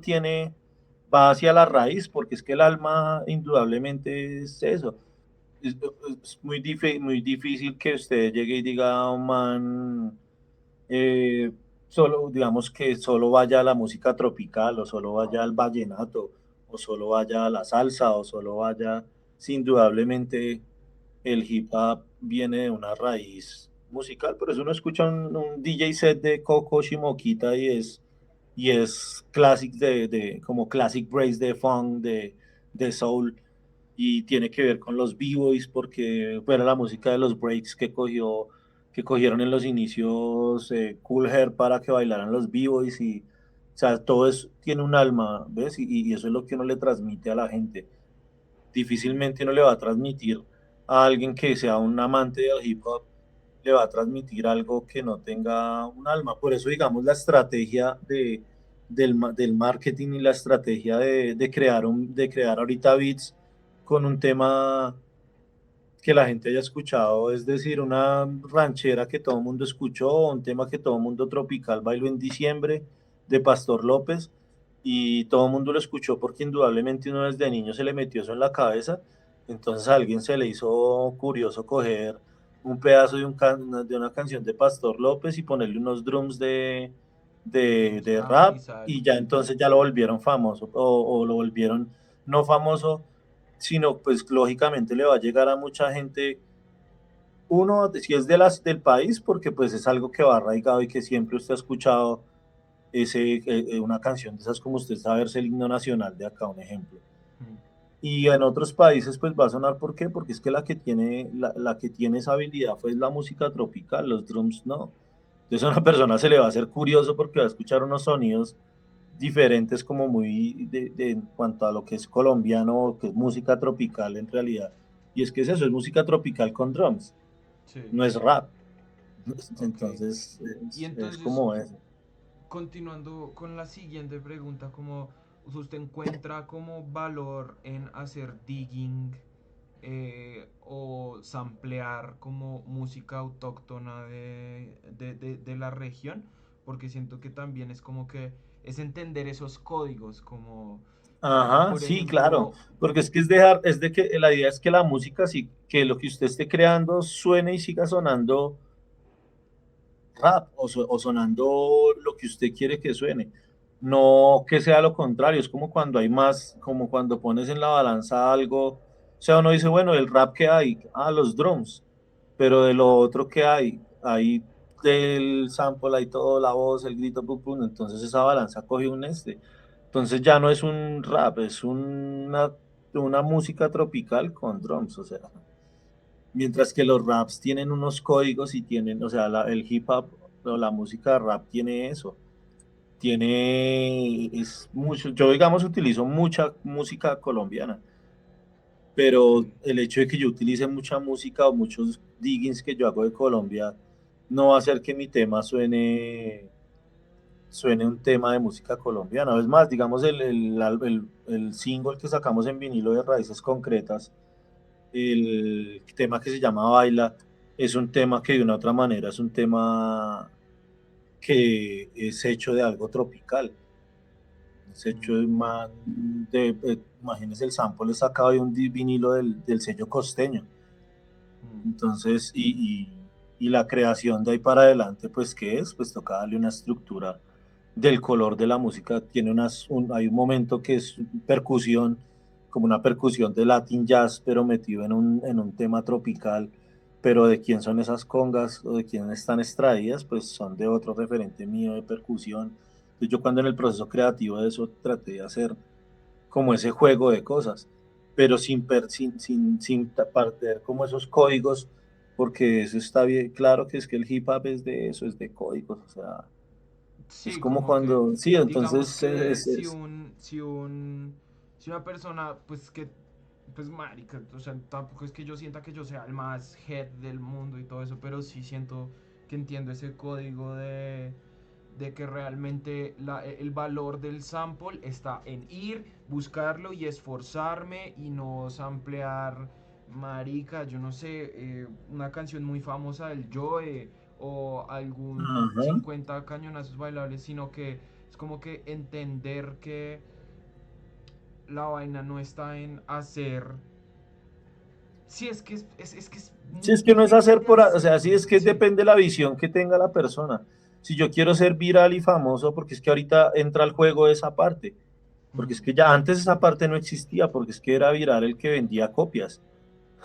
va hacia la raíz, porque es que el alma indudablemente es eso. Es muy difícil que usted llegue y diga, "Oh, man, eh, solo, digamos que solo vaya a la música tropical, o solo vaya al vallenato, o solo vaya a la salsa, o solo vaya, sí, indudablemente el hip hop viene de una raíz musical, por eso uno escucha un DJ set de Coco Shimoquita y es classic como classic breaks de funk, de soul, y tiene que ver con los b-boys porque fuera la música de los breaks que cogieron en los inicios Cool Hair para que bailaran los b-boys y o sea, todo eso tiene un alma, ¿ves? Y eso es lo que uno le transmite a la gente. mm, Difícilmente uno le va a transmitir a alguien que sea un amante del hip hop, le va a transmitir algo que no tenga un alma. Por eso, digamos, la estrategia del marketing y la estrategia de crear ahorita beats con un tema que la gente haya escuchado, es decir, una ranchera que todo el mundo escuchó, un tema que todo el mundo tropical bailó en diciembre, de Pastor López, y todo el mundo lo escuchó porque indudablemente uno desde niño se le metió eso en la cabeza. Entonces a alguien se le hizo curioso coger un pedazo de una canción de Pastor López y ponerle unos drums Un de sample y rap, y ya sale. entonces ya lo volvieron famoso, o lo volvieron no famoso, sino pues lógicamente le va a llegar a mucha gente. Uno, si es del país, porque pues es algo que va arraigado y que siempre usted ha escuchado una canción de esas, como usted sabe, es el himno nacional de acá, un ejemplo. Mm. Y en otros países pues va a sonar, ¿por qué? Porque es que la que tiene esa habilidad fue la música tropical, los drums no. Entonces a una persona se le va a hacer curioso porque va a escuchar unos sonidos diferentes, como muy en cuanto a lo que es colombiano o que es música tropical en realidad. Y es que es eso, es música tropical con drums, Sí, no es rap. ok. Entonces Y es entonces, como eso. continuando con la siguiente pregunta, como usted encuentra como valor en hacer digging o samplear como música autóctona de la región, porque siento que también es como que es entender esos códigos, como Ajá, por sí, claro, ejemplo, porque es de que la idea es que la música, sí, que lo que usted esté creando suene y siga sonando rap o sonando lo que usted quiere que suene, no que sea lo contrario. Es como cuando hay más, como cuando pones en la balanza algo, o sea, uno dice, bueno, el rap que hay, los drums, pero de lo otro que hay del sample, hay todo, la voz, el grito, pum, pum, entonces esa balanza coge un entonces ya no es un rap, es una música tropical con drums, o sea. Mientras que los raps tienen unos códigos y tienen, o sea, el hip hop o la música rap tiene eso. Es mucho, yo digamos utilizo mucha música colombiana, pero sí, el hecho de que yo utilice mucha música o muchos diggings que yo hago de Colombia no va a hacer que mi tema suene un tema de música colombiana. Es más, digamos el single que sacamos en vinilo de Raíces Concretas, el tema que se llama Baila, es un tema que de una otra manera es un tema que es hecho de algo tropical. Es hecho mm, imagínese, el sample es sacado de un vinilo del sello costeño. mm, Entonces, y la creación de ahí para adelante, pues, ¿qué es? Pues toca darle una estructura del color de la música. Hay un momento que es percusión, como una percusión de Latin jazz, pero metido en un tema tropical. Pero de quién son esas congas o de quién están extraídas, pues son de otro referente mío de percusión. Entonces yo cuando en el proceso creativo de eso traté de hacer como ese juego de cosas, pero sin perder como esos códigos, porque eso está bien claro, que es que el hip hop es de eso, es de códigos, o sea, es sí, como como que cuando, sí, digamos entonces que si una persona, pues que, pues marica, o sea, tampoco es que yo sienta que yo sea el más head del mundo y todo eso, pero sí siento que entiendo ese código de que realmente el valor del sample está en ir, buscarlo y esforzarme y no samplear, marica, yo no sé, una canción muy famosa del Joe o algún ajá. 50 cañonazos bailables, sino que es como que entender que la vaina no está en hacer. Sí, es que es Si muy es que no es difícil hacer de o sea, hacer. si es que Sí. depende de la visión que tenga la persona. Si yo quiero ser viral y famoso, porque es que ahorita entra al juego esa parte, porque es Mm, que ya antes esa parte no existía, porque es que era viral el que vendía copias.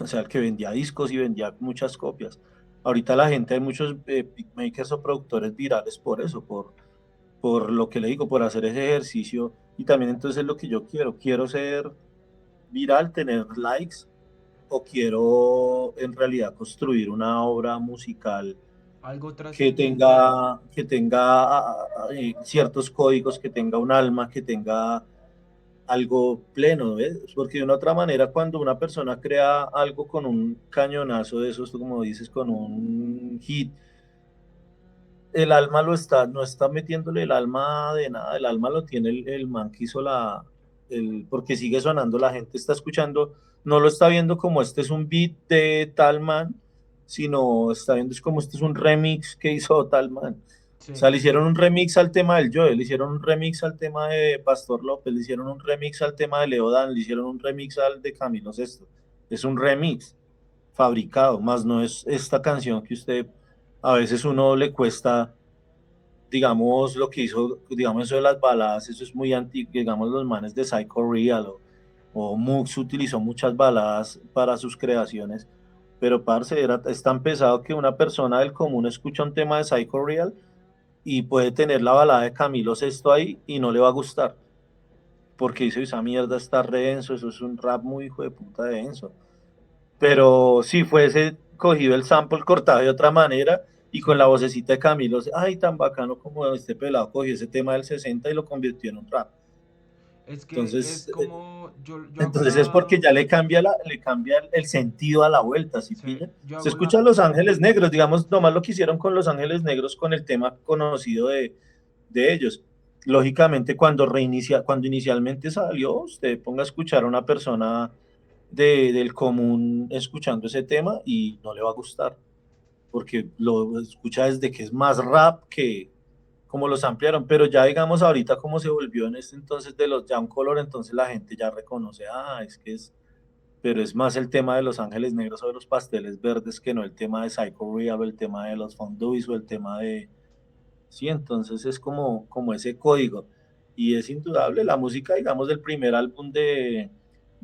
O sea, el que vendía discos y vendía muchas copias. Ahorita la gente, hay muchos beatmakers o productores virales por eso, por lo que le digo, por hacer ese ejercicio. Y también entonces es lo que yo quiero ser viral, tener likes, o quiero en realidad construir una obra musical algo trascendental. que tenga ciertos códigos, que tenga un alma, que tenga algo pleno, ¿ves? Porque de una otra manera, cuando una persona crea algo con un cañonazo de esos, como dices, con un hit, el alma no está metiéndole el alma de nada, el alma lo tiene el man que hizo porque sigue sonando, la gente está escuchando, no lo está viendo como este es un beat de tal man, sino está viendo es como este es un remix que hizo tal man. O Sí, sea, le hicieron un remix al tema del Joe, le hicieron un remix al tema de Pastor López, le hicieron un remix al tema de Leodan, le hicieron un remix al de Camilo Sesto. Es un remix fabricado, más no es esta canción que usted a veces uno le cuesta, digamos, lo que hizo, digamos, eso de las baladas, eso es muy antiguo, digamos, los manes de Psycho Real o Mux utilizó muchas baladas para sus creaciones, pero parce, es tan pesado que una persona del común escucha un tema de Psycho Real y puede tener la balada de Camilo Sesto ahí y no le va a gustar, porque dice, esa mierda está re denso, eso es un rap muy hijo de puta denso. Pero si fuese cogido el sample cortado de otra manera y con la sí. vocecita de Camilo, ay, tan bacano como este pelado cogió ese tema del 60 y lo convirtió en un rap. Es que es Entonces, como, yo hago entonces es porque la, ya le cambia el sentido a la vuelta, ¿sí sí, pilla? yo Se hago la, escucha Los Ángeles Negros, digamos, nomás lo que hicieron con Los Ángeles Negros con el tema conocido de ellos. Lógicamente, cuando inicialmente salió, usted ponga a escuchar a una persona del común escuchando ese tema y no le va a gustar, porque lo escucha desde que es más rap que como los ampliaron, pero ya digamos ahorita como se volvió en este entonces de los Jam Color, entonces la gente ya reconoce, es que es, pero es más el tema de Los Ángeles Negros o de los Pasteles Verdes que no el tema de Psycho Real, el tema de los Fonduis o el tema de, sí, entonces es como ese código. Y es indudable, la música, digamos, del primer álbum de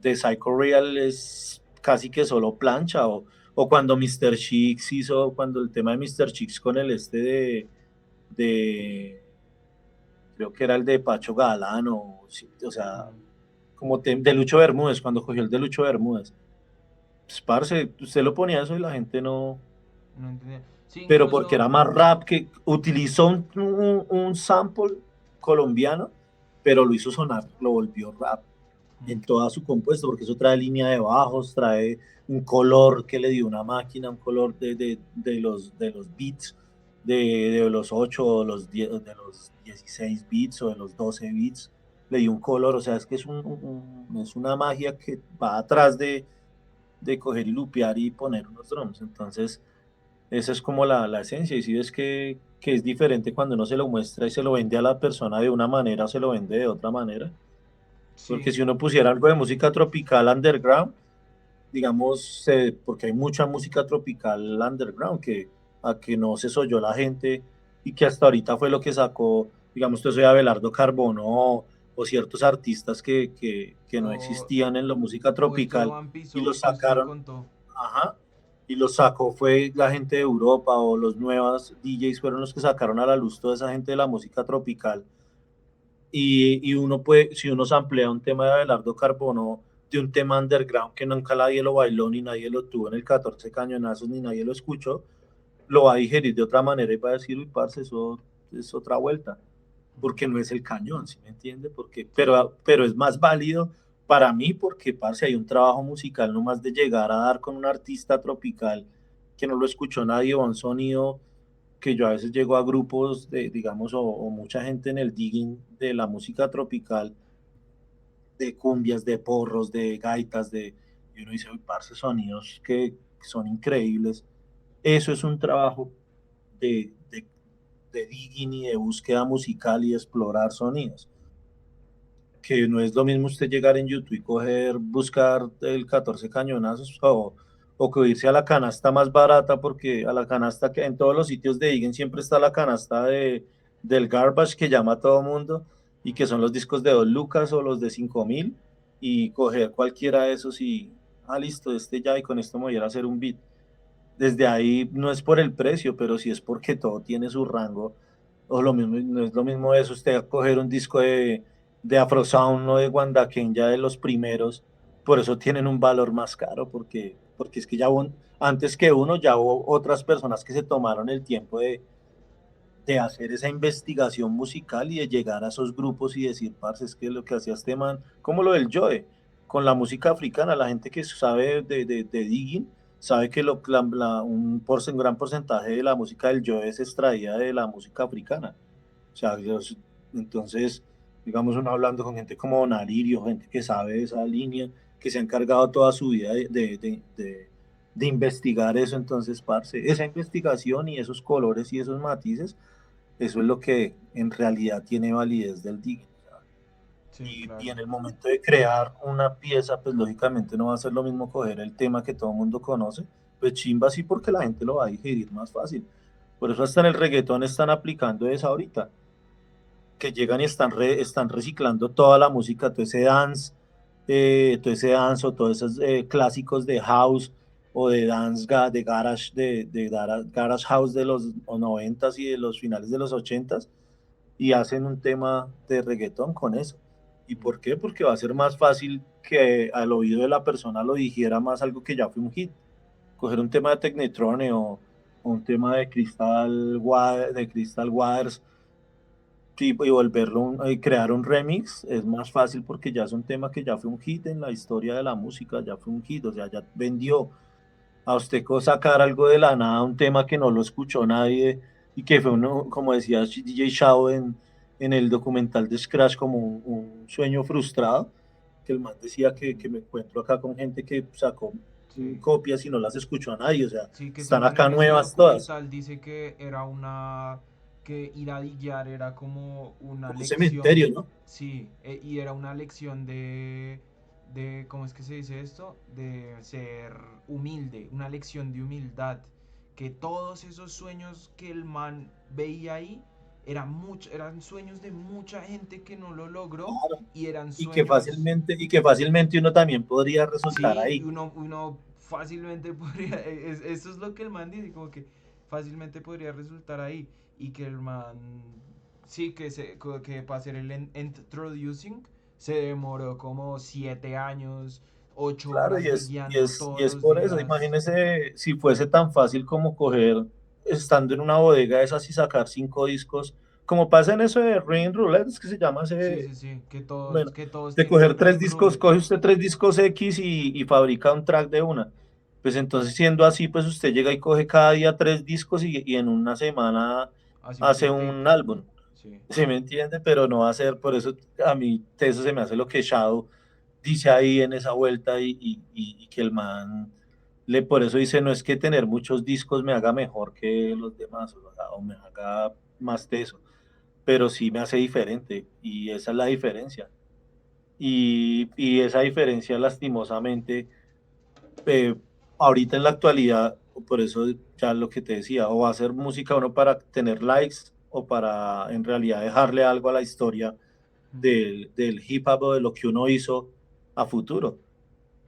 Psycho Real es casi que solo plancha, o cuando Mr. Cheeks hizo, cuando el tema de Mr. Cheeks con el este de creo que era el de Pacho Galán, o, sí, o sea, mm, como de Lucho Bermúdez, cuando cogió el de Lucho Bermúdez. Pues, parce, usted lo ponía eso y la gente no, no entendía. Sí, pero porque era incluso, más rap, que utilizó un sample colombiano, pero lo hizo sonar, lo volvió rap mm, en toda su compuesta, porque eso trae línea de bajos, trae un color que le dio una máquina, un color de los beats, de los 8 o los 10, de los 16 bits o de los 12 bits, le dio un color, o sea, es que es una magia que va atrás de coger y lupear y poner unos drums, entonces esa es como la esencia, y si ves que es diferente cuando uno se lo muestra y se lo vende a la persona de una manera o se lo vende de otra manera, porque sí, si uno pusiera algo de música tropical underground, digamos, porque hay mucha música tropical underground a que no se oyó la gente y que hasta ahorita fue lo que sacó, digamos, yo soy Abelardo Carbono o ciertos artistas que no o, existían en la música o tropical Esteban y los Pisó, que usted me sacaron. contó. Ajá. Y los sacó fue la gente de Europa, o los nuevos DJs fueron los que sacaron a la luz toda esa gente de la música tropical. Y uno puede, si uno samplea un tema de Abelardo Carbono, de un tema underground que nunca nadie lo bailó, ni nadie lo tuvo en el 14 cañonazos, ni nadie lo escuchó, lo va a digerir de otra manera y va a decir, uy, parce, eso es otra vuelta, porque no es el cañón, ¿sí me entiende? Pero es más válido para mí porque, parce, hay un trabajo musical nomás de llegar a dar con un artista tropical que no lo escuchó nadie, o un sonido que yo a veces llego a grupos digamos, o mucha gente en el digging de la música tropical, de cumbias, de porros, de gaitas, y uno dice, uy, parce, sonidos que son increíbles. Eso es un trabajo de digging y de búsqueda musical y de explorar sonidos, que no es lo mismo usted llegar en YouTube y buscar el 14 cañonazos, o que irse a la canasta más barata, porque a la canasta que en todos los sitios de digging siempre está la canasta del garbage que llama a todo mundo, y que son los discos de 2 lucas o los de 5.000, y coger cualquiera de esos y, listo, este ya, y con esto me voy a ir a hacer un beat. Desde ahí no es por el precio, pero sí es porque todo tiene su rango. O lo mismo, no es lo mismo eso, usted coger un disco de Afro Sound o de Wanda Ken, ya de los primeros, por eso tienen un valor más caro, porque es que ya antes que uno, ya hubo otras personas que se tomaron el tiempo de hacer esa investigación musical y de llegar a esos grupos y decir, parce, es que lo que hacía este man, como lo del Joe, con la música africana, la gente que sabe de digging, sabe que un gran porcentaje de la música del Joe es extraída de la música africana. O sea, entonces, digamos, uno hablando con gente como Naririo, gente que sabe de esa línea, que se ha encargado toda su vida de investigar eso, entonces, parce, esa investigación y esos colores y esos matices Eso es lo que en realidad tiene validez del digging. Sí, Y claro. en el momento de crear una pieza, pues lógicamente no va a ser lo mismo coger el tema que todo el mundo conoce, pues chimba sí porque la gente lo va a digerir más fácil. Por eso hasta en el reggaetón están aplicando eso ahorita, que llegan y están reciclando toda la música, todo ese dance o todos esos clásicos de house o de de garage, garage house de los 90s y de los finales de los 80s y hacen un tema de reggaetón con eso. ¿Y Mm. por qué? Porque va a ser más fácil que al oído de la persona lo digiera más algo que ya fue un hit. Coger un tema de Technetrone o un tema de de Crystal Waters tipo, y y crear un remix es más fácil porque ya es un tema que ya fue un hit en la historia de la música, ya fue un hit, o sea, ya vendió. A usted sacar algo de la nada, un tema que no lo escuchó nadie y que fue uno, como decía DJ Shao en el documental de Scratch, como un sueño frustrado, que el man decía que me encuentro acá con gente que sacó Sí. copias y no las escuchó a nadie, o sea, Sí, que están según acá en ese nuevas todas, documental dice que era una, que ir a dillar era como una como un cementerio, lección, ¿no? sí, y era una lección ¿cómo es que se dice esto? De ser humilde, una lección de humildad, que todos esos sueños que el man veía ahí eran sueños de mucha gente que no lo logró Claro. y eran Y que sueños. fácilmente uno también podría resultar Sí, ahí. uno fácilmente podría, eso es lo que el man dice, como que fácilmente podría resultar ahí y que el man, sí, que para hacer el introducing se demoró como 7 años, ocho Claro, horas guiando y todos es los por eso, días. imagínese si fuese tan fácil como coger, estando en una bodega de esas y sacar 5 discos, como pasa en eso de Ring Roulette, es que se llama Sí, ese, sí, sí, que todos, bueno, que todos de tienen un coger tres ring discos, roulette, coge usted 3 discos X y fabrica un track de una. Pues entonces siendo así, pues usted llega y coge cada día 3 discos y en una semana hace un hace mixtape, un álbum. sí. ¿Sí me entiende? Pero no va a ser, por eso a mí eso se me hace lo que Shadow dice ahí en esa vuelta y que el man, por eso dice, no es que tener muchos discos me haga mejor que los demás o me haga más teso, pero sí me hace diferente y esa es la diferencia. Y esa diferencia lastimosamente, eh, ahorita en la actualidad, por eso ya lo que te decía, o va a hacer música uno para tener likes o para en realidad dejarle algo a la historia Mm. del hip hop o de lo que uno hizo a futuro,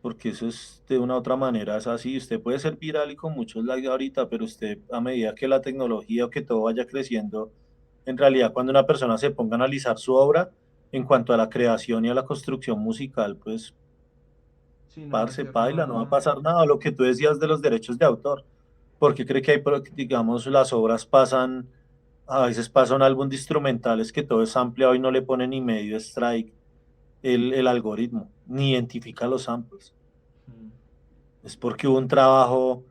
porque eso es de una u otra manera, es así, usted puede ser viral y con muchos likes ahorita, pero usted a medida que la tecnología o que todo vaya creciendo, en realidad cuando una persona se ponga a analizar su obra en cuanto a la creación y a la construcción musical, pues Sí, no va a parce, ser paila, no va a nada. pasar nada, lo que tú decías de los derechos de autor, porque cree que hay, digamos, las obras pasan, a veces pasa un álbum de instrumentales que todo es ampliado y no le pone ni medio strike el algoritmo, ni identifica los samples. Mm. Es porque hubo un trabajo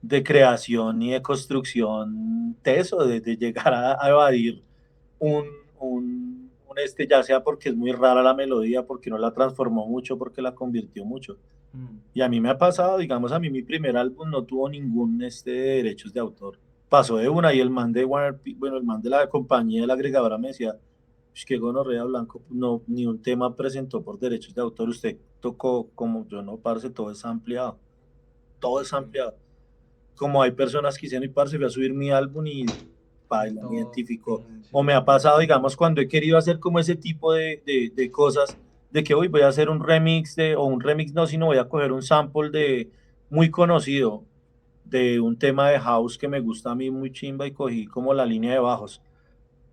de creación y de construcción teso, de llegar a evadir un, ya sea porque es muy rara la melodía, porque no la transformó mucho, porque la convirtió mucho. Mm. Y a mí me ha pasado, digamos, a mí mi primer álbum no tuvo ningún de derechos de autor. Pasó de una y el man de bueno, el man de la compañía de la agregadora me decía, es que gonorrea Blanco, no, ni un tema presentó por derechos de autor, usted tocó como yo no, parce, todo es Ok. ampliado. Como hay personas que dicen, y parce, voy a subir mi álbum y Y baila, me todo, identificó. O sí. me ha pasado, digamos, cuando he querido hacer como ese tipo de cosas, de que hoy voy a hacer un remix o un remix no, sino voy a coger un sample de muy conocido de un tema de house que me gusta a mí muy chimba y cogí como la línea de bajos.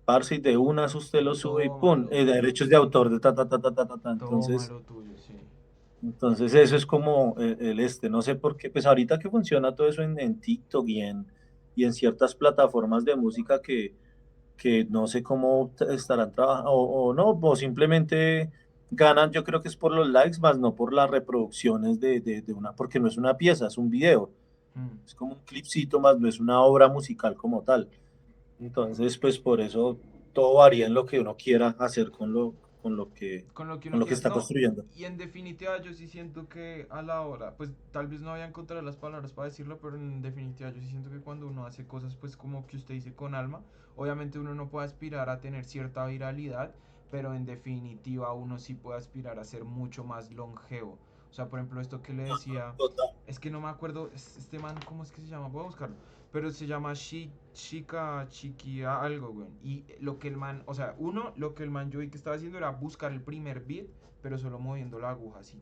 Parce, y de unas usted lo sube y Toma pum, lo tuyo. derechos de autor de ta, ta, ta, ta, ta, ta, ta. Toma Entonces, lo tuyo, sí. eso es como no sé por qué, pues ahorita que funciona todo eso en TikTok y en ciertas plataformas de música que no sé cómo estarán trabajando, o no, o simplemente ganan, yo creo que es por los likes, más no por las reproducciones de una, porque no es una pieza, es un video, Mm. es como un clipcito, más no es una obra musical como tal. Entonces, pues por eso todo varía en lo que uno quiera hacer con lo que con uno lo que quiere. está No, construyendo. y en definitiva yo sí siento que a la hora, pues tal vez no había encontrado las palabras para decirlo, pero en definitiva yo sí siento que cuando uno hace cosas pues como que usted dice con alma, obviamente uno no puede aspirar a tener cierta viralidad, pero en definitiva uno sí puede aspirar a ser mucho más longevo. O sea, por ejemplo, esto que le decía, Total. es que no me acuerdo, este man, ¿cómo es que se llama? Voy a buscarlo. Pero se llama Chica, Chiquia, algo, güey. Y lo que el man, o sea, uno, lo que el man yo vi que estaba haciendo era buscar el primer beat, pero solo moviendo la aguja, así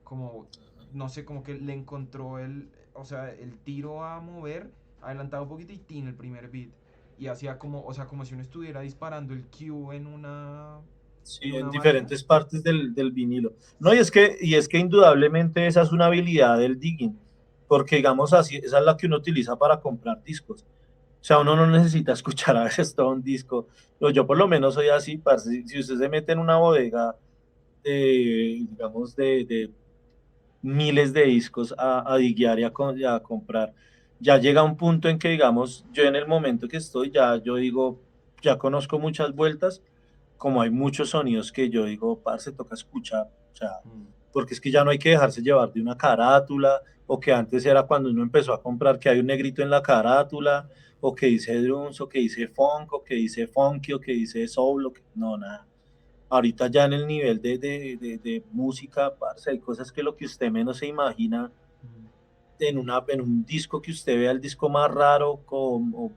como, no sé, como que le encontró o sea, el tiro a mover, adelantado un poquito y tin el primer beat. Y hacía como, o sea, como si uno estuviera disparando el cue en Sí, en una vaina. diferentes partes del vinilo. No, y es que indudablemente esa es una habilidad del digging, porque digamos así, esa es la que uno utiliza para comprar discos. O sea, uno no necesita escuchar a veces todo un disco. No, yo por lo menos soy así, parce. Si usted se mete en una bodega, digamos, de miles de discos a diguear y a comprar, ya llega un punto en que, digamos, yo en el momento que estoy, ya yo digo, ya conozco muchas vueltas, como hay muchos sonidos que yo digo, parce, toca escuchar, o sea, Mm, porque es que ya no hay que dejarse llevar de una carátula, o que antes era cuando uno empezó a comprar que hay un negrito en la carátula, o que dice drums, o que dice funk, o que dice funky, o que dice soul, no, nada. Ahorita ya en el nivel de música, parce, hay cosas que lo que usted menos se imagina mm, en un disco que usted vea el disco más raro, como,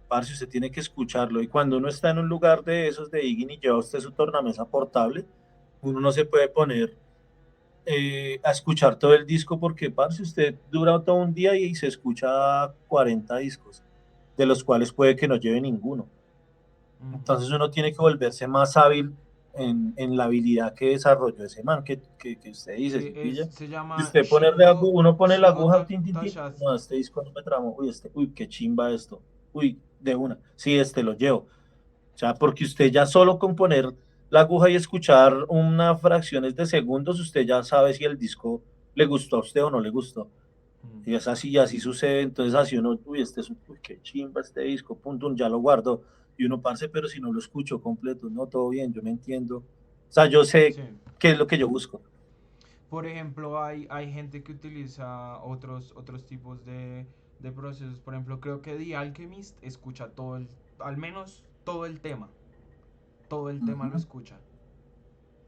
parce, usted tiene que escucharlo. Y cuando uno está en un lugar de esos de Iggy y lleva usted su tornamesa portable, uno no se puede poner a escuchar todo el disco porque, parce, usted dura todo un día y se escucha 40 discos, de los cuales puede que no lleve ninguno. ujú. Entonces uno tiene que volverse más hábil en la habilidad que desarrolló ese man que usted dice, Sí, ¿sí pilla? se Y llama usted ponerle uno pone la Shingo aguja, tin, tin, tin, Tashazi. no, este disco no me tramó, uy, qué chimba esto, uy, de una, sí, este lo llevo. O sea, porque usted ya solo con poner la aguja y escuchar unas fracciones de segundos, usted ya sabe si el disco le gustó a usted o no le gustó. Mm, Y así sucede, entonces así uno, uy, qué chimba este disco, punto, ya lo guardo. Y uno, parce, pero si no lo escucho completo, no, todo bien, yo me entiendo. O sea, yo sé sí. qué es lo que yo busco. Por ejemplo, hay gente que utiliza otros tipos de procesos. Por ejemplo, creo que The Alchemist escucha al menos todo el tema. Todo el tema lo Ujú. escucha.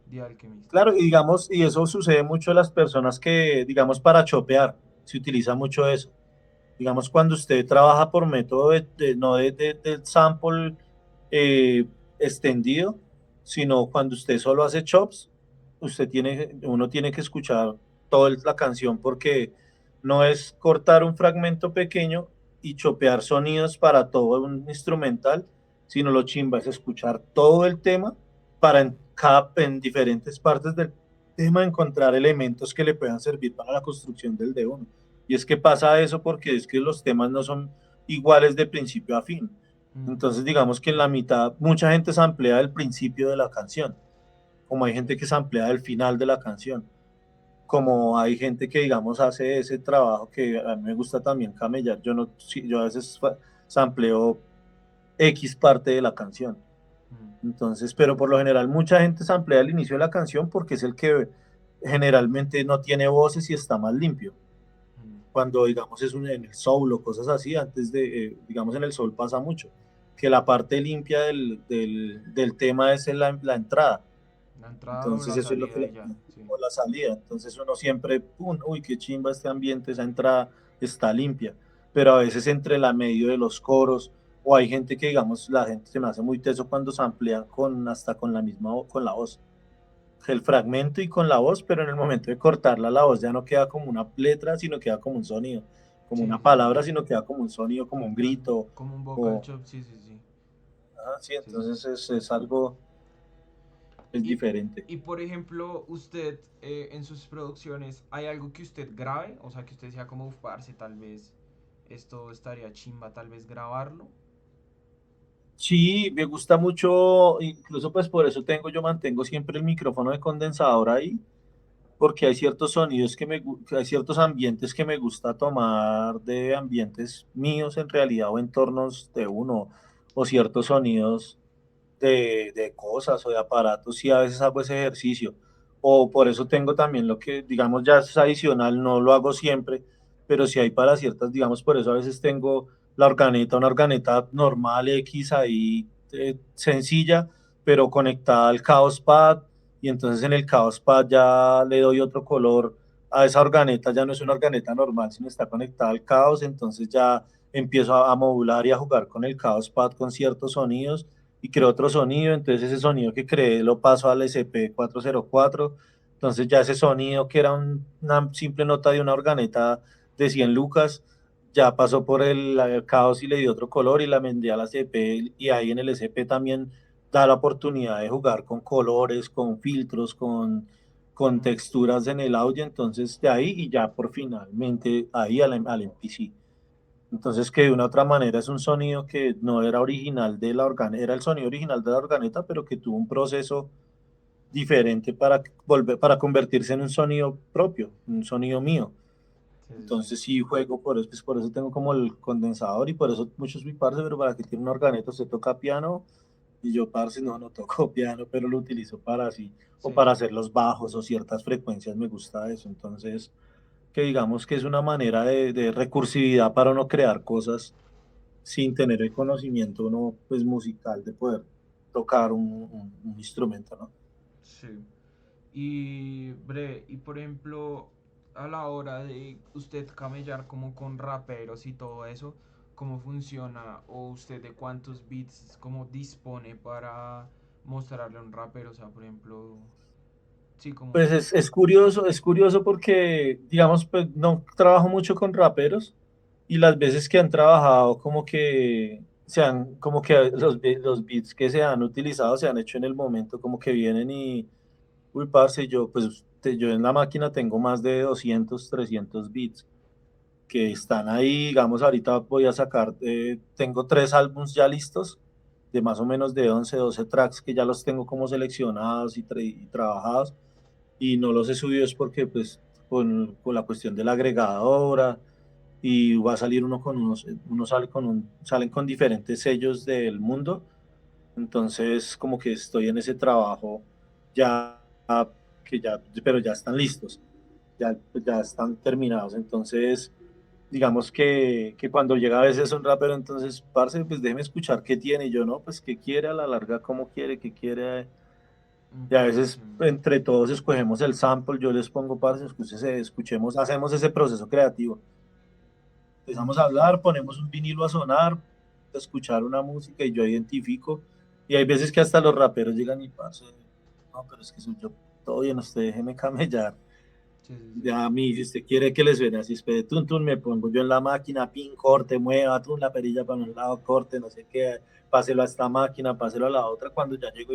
The Alchemist. Claro, y digamos, y eso sucede mucho en las personas que, digamos, para chopear, se utiliza mucho eso. Digamos, cuando usted trabaja por método no de sample eh, extendido, sino cuando usted solo hace chops, uno tiene que escuchar toda la canción porque no es cortar un fragmento pequeño y chopear sonidos para todo un instrumental, sino lo chimba es escuchar todo el tema para en diferentes partes del tema encontrar elementos que le puedan servir para la construcción del de uno. Y es que pasa eso porque es que los temas no son iguales de principio a fin. Mm, Entonces, digamos que en la mitad, mucha gente se emplea del principio de la canción, como hay gente que se emplea del final de la canción, como hay gente que, digamos, hace ese trabajo que a mí me gusta también camellar. Yo no, sí, yo a veces sampleo X parte de la canción. mm, Entonces, pero por lo general, mucha gente samplea al inicio de la canción porque es el que generalmente no tiene voces y está más limpio mm. cuando digamos en el soul o cosas así, antes digamos en el soul pasa mucho, que la parte limpia del tema es la entrada, La entrada o entonces la eso es lo salida que y ya. Sí. o la salida, entonces uno siempre, pum, uy, qué chimba este ambiente, esa entrada está limpia, pero a veces entre la medio de los coros, o hay gente que digamos, la gente se me hace muy teso cuando se amplía hasta con la misma, con la voz el fragmento y con la voz, pero en el momento de cortarla, la voz ya no queda como una letra, sino queda como un sonido, como Sí, una sí, sí. palabra, sino queda como un sonido, como un grito, Como un vocal o, chop, sí, sí, sí. sí, Sí, sí. entonces es algo, es Y, diferente. y por ejemplo, usted en sus producciones, ¿hay algo que usted grabe? O sea, que usted sea como, uf, parce, tal vez esto estaría chimba, tal vez grabarlo. Sí, me gusta mucho, incluso pues por eso yo mantengo siempre el micrófono de condensador ahí, porque hay ciertos sonidos que hay ciertos ambientes que me gusta tomar de ambientes míos en realidad o entornos de uno, o ciertos sonidos de cosas o de aparatos, sí a veces hago ese ejercicio. O por eso tengo también lo que, digamos, ya es adicional, no lo hago siempre, pero sí hay para ciertas, digamos, por eso a veces tengo una organeta normal X ahí, sencilla, pero conectada al Chaos Pad, y entonces en el Chaos Pad ya le doy otro color a esa organeta, ya no es una organeta normal, sino está conectada al Chaos, entonces ya empiezo a modular y a jugar con el Chaos Pad con ciertos sonidos y creo otro sonido, entonces ese sonido que creé lo paso al SP404, entonces ya ese sonido que era una simple nota de una organeta de 100 lucas, ya pasó por el Caos y le dio otro color y la vendí a la SP y ahí en el SP también da la oportunidad de jugar con colores, con filtros, con Mm, texturas en el audio, entonces de ahí y ya por finalmente ahí al MPC. Entonces, que de una otra manera es un sonido que no era original de la organeta, era el sonido original de la organeta, pero que tuvo un proceso diferente para volver, para convertirse en un sonido propio, un sonido mío. sí, sí, sí. Entonces sí juego por eso, pues por eso tengo como el condensador y por eso muchos mi parce, pero para que tiene una organeta se toca piano y yo parce no toco piano, pero lo utilizo para así, o Sí. para hacer los bajos o ciertas frecuencias, me gusta eso. Entonces, que digamos que es una manera de recursividad para no crear cosas sin tener el conocimiento uno, pues, musical de poder tocar un instrumento, ¿no? Sí. Y, y por ejemplo, a la hora de usted camellar como con raperos y todo eso, ¿cómo funciona? ¿O usted de cuántos beats como dispone para mostrarle a un rapero? O sea, por ejemplo, sí, como... Pues es curioso porque, digamos, pues no trabajo mucho con raperos y las veces que han trabajado como que como que los beats que se han utilizado se han hecho en el momento, como que vienen y, uy, parce, yo, pues, yo en la máquina tengo más de 200 300 beats que están ahí, digamos, ahorita voy a sacar, tengo 3 álbums ya listos, de más o menos de 11 12 tracks que ya los tengo como seleccionados y trabajados, y no los he subido es porque, pues, con la cuestión de la agregadora, y va a salir uno salen con diferentes sellos del mundo, entonces como que estoy en ese trabajo ya, pero ya están listos, ya están terminados, entonces digamos que cuando llega a veces un rapero, entonces, parce, pues déjeme escuchar qué tiene, y yo no, pues qué quiere a la larga, cómo quiere, qué quiere, y a Ok, veces sí. entre todos escogemos el sample, yo les pongo, parce, escuchemos, hacemos ese proceso creativo, empezamos a hablar, ponemos un vinilo a sonar, a escuchar una música y yo identifico, y hay veces que hasta los raperos llegan y, parce, no, pero es que soy yo, todo bien, usted déjeme camellar. Sí, sí, sí. Ya a mí, si usted quiere que le suene así, espere, tun, me pongo yo en la máquina, pin, corte, mueva, tun, la perilla para un lado, corte, no sé qué, páselo a esta máquina, páselo a la otra, cuando ya llego,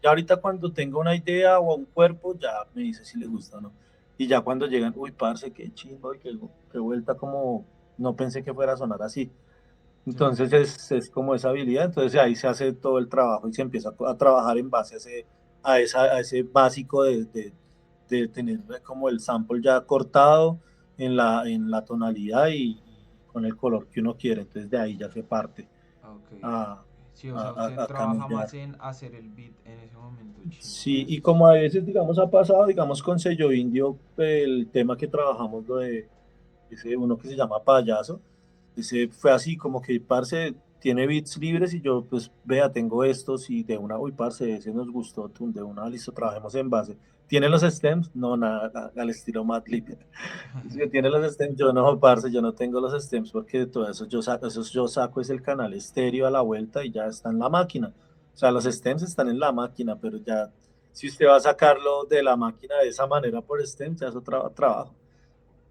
ya ahorita cuando tengo una idea o un cuerpo, ya me dice si le gusta o no. Y ya cuando llegan, uy, parce, qué chingo, y qué vuelta, como no pensé que fuera a sonar así. Sí, sí, Entonces sí. es como esa habilidad, entonces ahí se hace todo el trabajo y se empieza a trabajar en base a ese básico de tener como el sample ya cortado en la tonalidad y con el color que uno quiere, entonces de ahí ya se parte Ok. a, Sí, o sea, usted a trabaja camellar. más en hacer el beat en ese momento, chimba, Sí, eso y es... como a veces, digamos, ha pasado, digamos, con Sello Indio, el tema que trabajamos, lo de ese uno que se llama Payaso, ese fue así, como que, parce, tiene beats libres y yo, pues, vea, tengo estos y de una, uy, parce, ese nos gustó, tun, de una, listo, trabajemos en base. ¿Tiene los stems? No, nada, al estilo Madlib. Es que tiene los stems, yo no, parce, yo no tengo los stems porque de todo eso yo saco es el canal estéreo a la vuelta y ya está en la máquina. O sea, los stems están en la máquina, pero ya, si usted va a sacarlo de la máquina de esa manera por stems, ya es otro trabajo.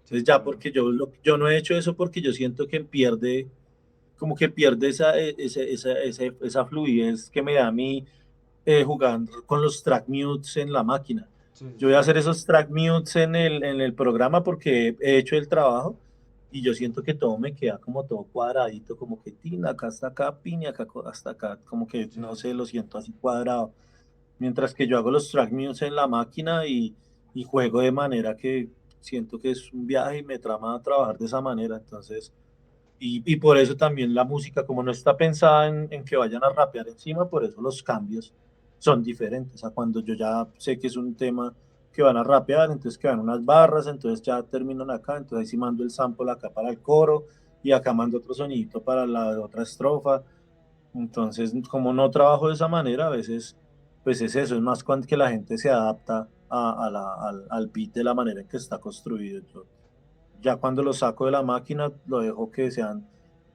Sí, Entonces ya claro. porque yo no he hecho eso porque yo siento que pierde, como que pierde esa fluidez que me da a mí jugando con los track mutes en la máquina. Sí, sí, Yo voy sí. a hacer esos track mutes en el programa porque he hecho el trabajo y yo siento que todo me queda como todo cuadradito, como que tina, acá hasta acá, piña, acá hasta acá, como que Sí, no sí, sé, sí. lo siento así cuadrado. Mientras que yo hago los track mutes en la máquina y juego de manera que siento que es un viaje y me trama a trabajar de esa manera. Entonces, Y por eso también la música, como no está pensada en que vayan a rapear encima, por eso los cambios son diferentes a cuando yo ya sé que es un tema que van a rapear, entonces que van unas barras, entonces ya terminan acá, entonces ahí sí mando el sample acá para el coro y acá mando otro sonidito para la otra estrofa. Entonces, como no trabajo de esa manera, a veces, pues es eso, es más cuando que la gente se adapta al beat de la manera en que está construido. Ya cuando lo saco de la máquina, lo dejo que sean,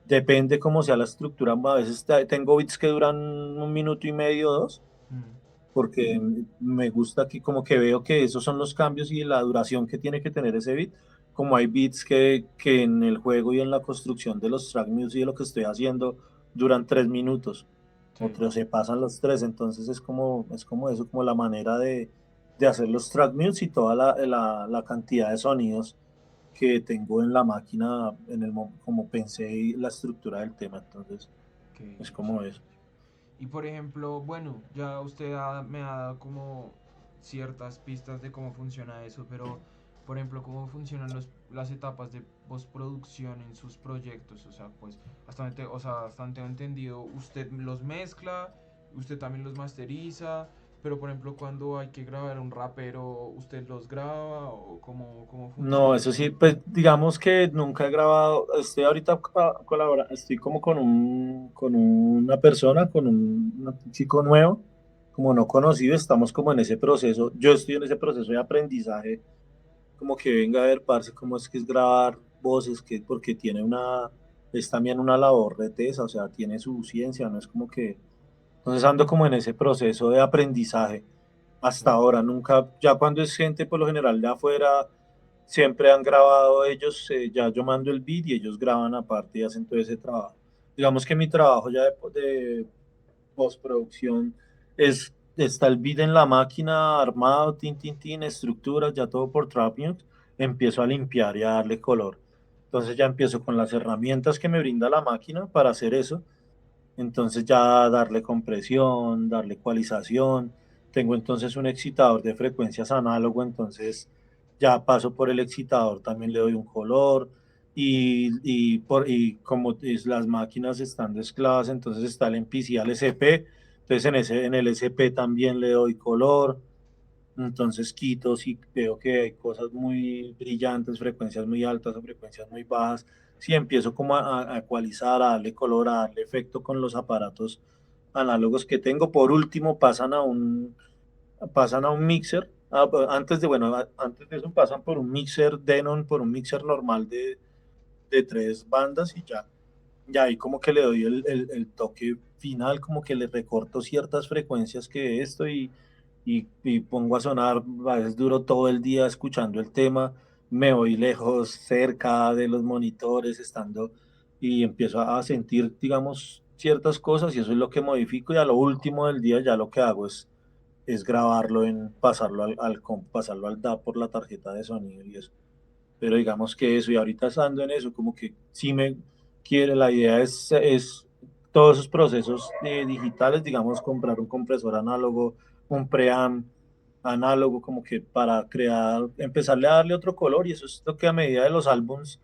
depende cómo sea la estructura. A veces tengo beats que duran 1 minuto y medio, dos, Mm, porque me gusta aquí como que veo que esos son los cambios y la duración que tiene que tener ese beat. Como hay beats que en el juego y en la construcción de los track music y de lo que estoy haciendo duran 3 minutos, sí. otros se pasan los tres, entonces es como eso, como la manera de hacer los track music y toda la cantidad de sonidos que tengo en la máquina como pensé y la estructura del tema, entonces Ok, es qué como chévere. eso. Y por ejemplo, bueno, ya usted me ha dado como ciertas pistas de cómo funciona eso, pero por ejemplo, cómo funcionan las etapas de postproducción en sus proyectos. O sea, pues o sea, hasta donde tengo entendido, usted los mezcla, usted también los masteriza, pero por ejemplo, cuando hay que grabar a un rapero, ¿usted los graba o cómo No, funciona? eso sí, pues digamos que nunca he grabado, estoy ahorita estoy como con una persona, un chico nuevo, como no conocido, estamos como en ese proceso, yo estoy en ese proceso de aprendizaje, como que venga a ver, parce, cómo es que es grabar voces, que porque es también una labor de tesa, o sea, tiene su ciencia, no es como que, entonces ando como en ese proceso de aprendizaje Sí. hasta ahora, nunca, ya cuando es gente por lo general de afuera, siempre han grabado ellos, ya yo mando el beat y ellos graban aparte y hacen todo ese trabajo. Digamos que mi trabajo ya de postproducción está el beat en la máquina armado, tin, tin, tin, estructuras, ya todo por TrapMute, empiezo a limpiar y a darle color. Entonces ya empiezo con las herramientas que me brinda la máquina para hacer eso. Entonces ya darle compresión, darle ecualización. Tengo entonces un excitador de frecuencias análogo, entonces ya paso por el excitador, también le doy un color y como las máquinas están desclavadas, entonces está el MPC al SP, entonces en el SP también le doy color, entonces quito si veo que hay cosas muy brillantes, frecuencias muy altas o frecuencias muy bajas. Si empiezo como a ecualizar, a darle color, a darle efecto con los aparatos análogos que tengo. Por último, pasan a un mixer. Antes de eso pasan por un mixer Denon, por un mixer normal de 3 bandas y ya. Ya ahí como que le doy el toque final, como que le recorto ciertas frecuencias que esto y pongo a sonar, a veces duro todo el día escuchando el tema, me voy lejos, cerca de los monitores, estando y empiezo a sentir, digamos, ciertas cosas y eso es lo que modifico y a lo último del día ya lo que hago es grabarlo pasarlo pasarlo al DAW por la tarjeta de sonido y eso. Pero digamos que eso, y ahorita estando en eso, como que sí me quiere, la idea es todos esos procesos digitales, digamos, comprar un compresor análogo, un preamp análogo, como que para crear, empezarle a darle otro color, y eso es lo que a medida de los álbums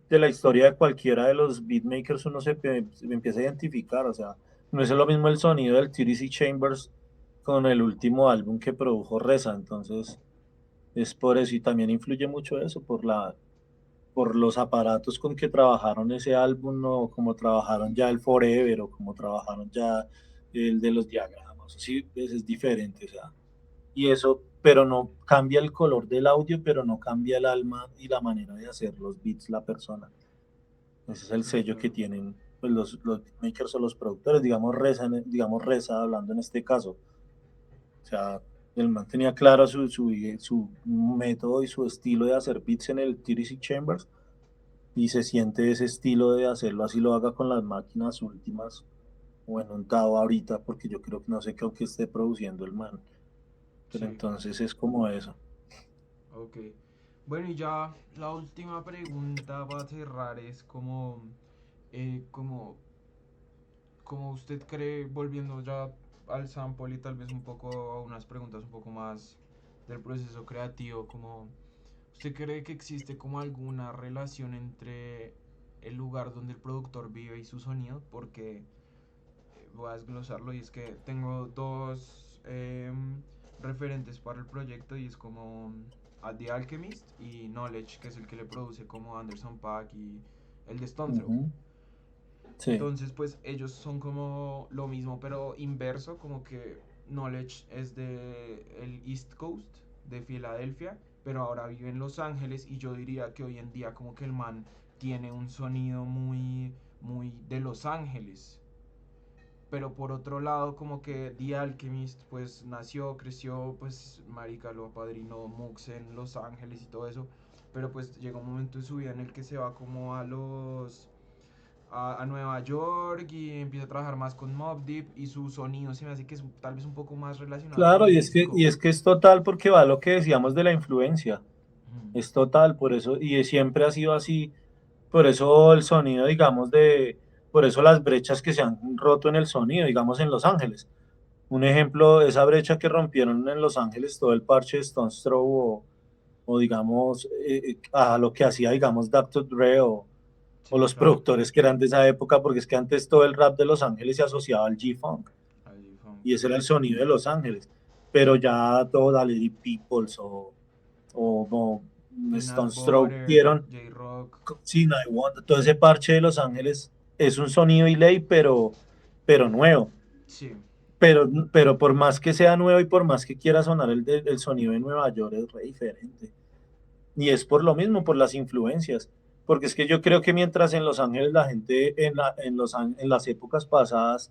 de la historia de cualquiera de los beatmakers uno se empieza a identificar, o sea, no es lo mismo el sonido del TDC Chambers con el último álbum que produjo Reza, entonces es por eso y también influye mucho eso, por los aparatos con que trabajaron ese álbum o como trabajaron ya el Forever o como trabajaron ya el de los diagramas, así es diferente, o sea, y eso, pero no cambia el color del audio, pero no cambia el alma y la manera de hacer los beats la persona. Ese es el sello que Entiendo. tienen pues, los makers o los productores, digamos Reza hablando en este caso. O sea, el man tenía claro su método y su estilo de hacer beats en el TDC Chambers y se siente ese estilo de hacerlo así lo haga con las máquinas últimas o en un DAW ahorita, porque yo creo que no sé qué aunque esté produciendo el man. Pero Sí, entonces es como eso. ok. Bueno, y ya la última pregunta para cerrar es como, eh, como, como usted cree, volviendo ya al sample y tal vez un poco a unas preguntas un poco más del proceso creativo, como, ¿usted cree que existe como alguna relación entre el lugar donde el productor vive y su sonido, porque voy a desglosarlo y es que tengo dos referentes para el proyecto y es como The Alchemist y Knowledge, que es el que le produce como Anderson .Paak y el de Stone Throw. Ujú. Sí. Entonces, pues ellos son como lo mismo, pero inverso, como que Knowledge es de el East Coast, de Filadelfia, pero ahora vive en Los Ángeles y yo diría que hoy en día como que el man tiene un sonido muy de Los Ángeles. Pero por otro lado, como que The Alchemist, pues nació, creció, pues marica lo apadrinó Mux en Los Ángeles y todo eso. Pero pues llega un momento en su vida en el que se va como a Nueva York y empieza a trabajar más con Mobb Deep y su sonido se me hace que es tal vez un poco más relacionado con Claro, el y disco. es que es total porque va lo que decíamos de la influencia. Mm. Es total, por eso, y siempre ha sido así. Por eso el sonido, digamos, por eso las brechas que se han roto en el sonido, digamos, en Los Ángeles. Un ejemplo, esa brecha que rompieron en Los Ángeles, todo el parche de Stone's Throw o digamos, a lo que hacía, digamos, Dr. Dre o Sí, los claro. productores que eran de esa época, porque es que antes todo el rap de Los Ángeles se asociaba al G-Funk, Ahí funk. y ese era el sonido de Los Ángeles. Pero ya todo Dale Peoples o Peanut Stone's Throw Butter, dieron, J-Rock. sí, no, todo ese parche de Los Ángeles es un sonido y ley, pero nuevo. Sí. Pero por más que sea nuevo y por más que quiera sonar el sonido de Nueva York es re diferente. Y es por lo mismo, por las influencias. Porque es que yo creo que mientras en Los Ángeles la gente en las épocas pasadas,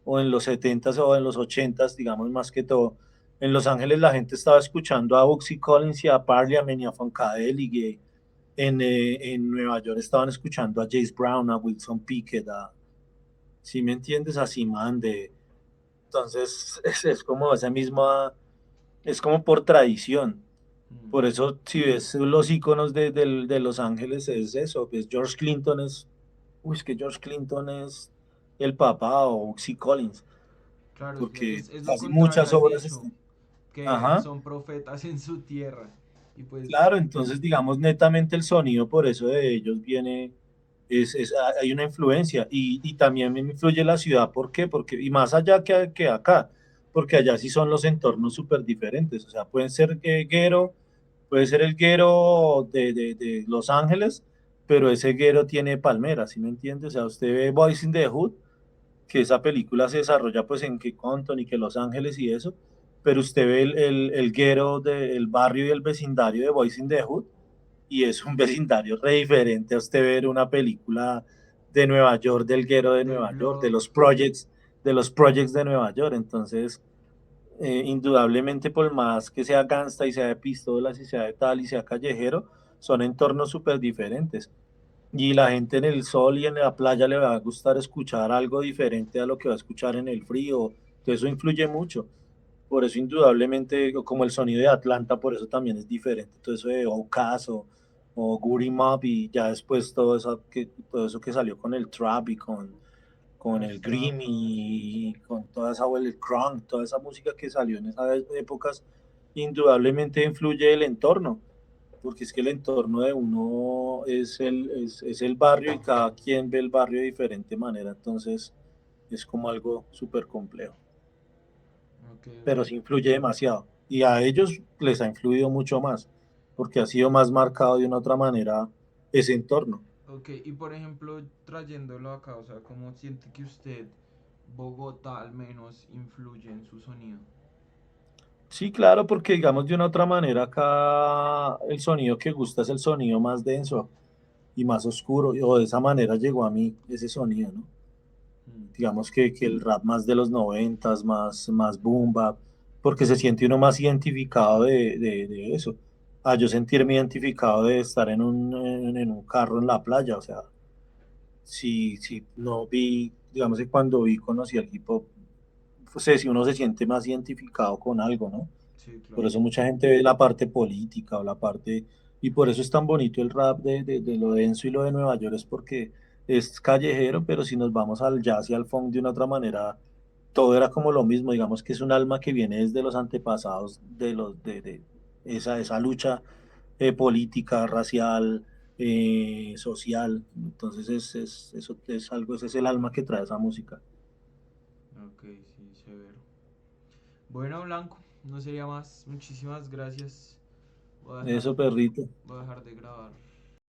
o en los 70s o en los 80s, digamos más que todo, en Los Ángeles la gente estaba escuchando a Bugsy Collins y a Parliament y a Funkadelic. En Nueva York estaban escuchando a James Brown, a Wilson Pickett, si me entiendes, a Simande. Entonces es como esa misma, es como por tradición. Mm. Por eso, si ves los iconos de Los Ángeles, es eso, pues George Clinton es que George Clinton es el papá o Oxy Collins, Claro, porque es lo casi contrario muchas al obras dicho, están. que Ajá, son profetas en su tierra. Y pues, claro, entonces digamos netamente el sonido, por eso de ellos viene, hay una influencia y también me influye la ciudad, ¿por qué? Porque, y más allá que acá, porque allá sí son los entornos súper diferentes, o sea, pueden ser guero. Puede ser el guero de Los Ángeles, pero ese guero tiene palmeras, ¿sí me entiende? O sea, usted ve Boys in the Hood, que esa película se desarrolla pues en que Compton y que Los Ángeles y eso, pero usted ve el guero del barrio y el vecindario de Boys in the Hood, y es un vecindario re diferente a usted ver una película de Nueva York, del guero de del Nueva York, blog, de los projects de Nueva York. Entonces, indudablemente por más que sea gangsta y sea de pistolas y sea de tal y sea callejero, son entornos súper diferentes. Y la gente en el sol y en la playa le va a gustar escuchar algo diferente a lo que va a escuchar en el frío. Entonces eso influye mucho. Por eso indudablemente, como el sonido de Atlanta, por eso también es diferente. Todo eso de Outkast o Goody Mob y ya después todo eso que salió con el trap y con el Rasta. Green y con toda esa el crunk, toda esa música que salió en esas épocas, indudablemente influye el entorno, porque es que el entorno de uno es el barrio y cada quien ve el barrio de diferente manera, entonces es como algo súper complejo, Ok, ok. pero sí influye demasiado y a ellos les ha influido mucho más, porque ha sido más marcado de una otra manera ese entorno. Ok, y por ejemplo, trayéndolo acá, o sea, ¿cómo siente que usted, Bogotá al menos, influye en su sonido? Sí, claro, porque digamos de una otra manera acá el sonido que gusta es el sonido más denso y más oscuro, o de esa manera llegó a mí ese sonido, ¿no? Mm. Digamos que el rap más de los noventas, más boom bap, porque se siente uno más identificado de eso. A yo sentirme identificado de estar en un carro en la playa, o sea, si no vi, digamos que cuando vi, conocí el hip hop, pues si uno se siente más identificado con algo, ¿no? Sí, Por claro. eso mucha gente ve la parte política o la parte, y por eso es tan bonito el rap de lo denso y lo de Nueva York, es porque es callejero, pero si nos vamos al jazz y al funk de una otra manera, todo era como lo mismo, digamos que es un alma que viene desde los antepasados de esa lucha política, racial, social. Entonces eso es algo, ese es el alma que trae esa música. Ok, sí, severo. Bueno, Blanco, no sería más. Muchísimas gracias. Voy a dejar, Eso, perrito. voy a dejar de grabar.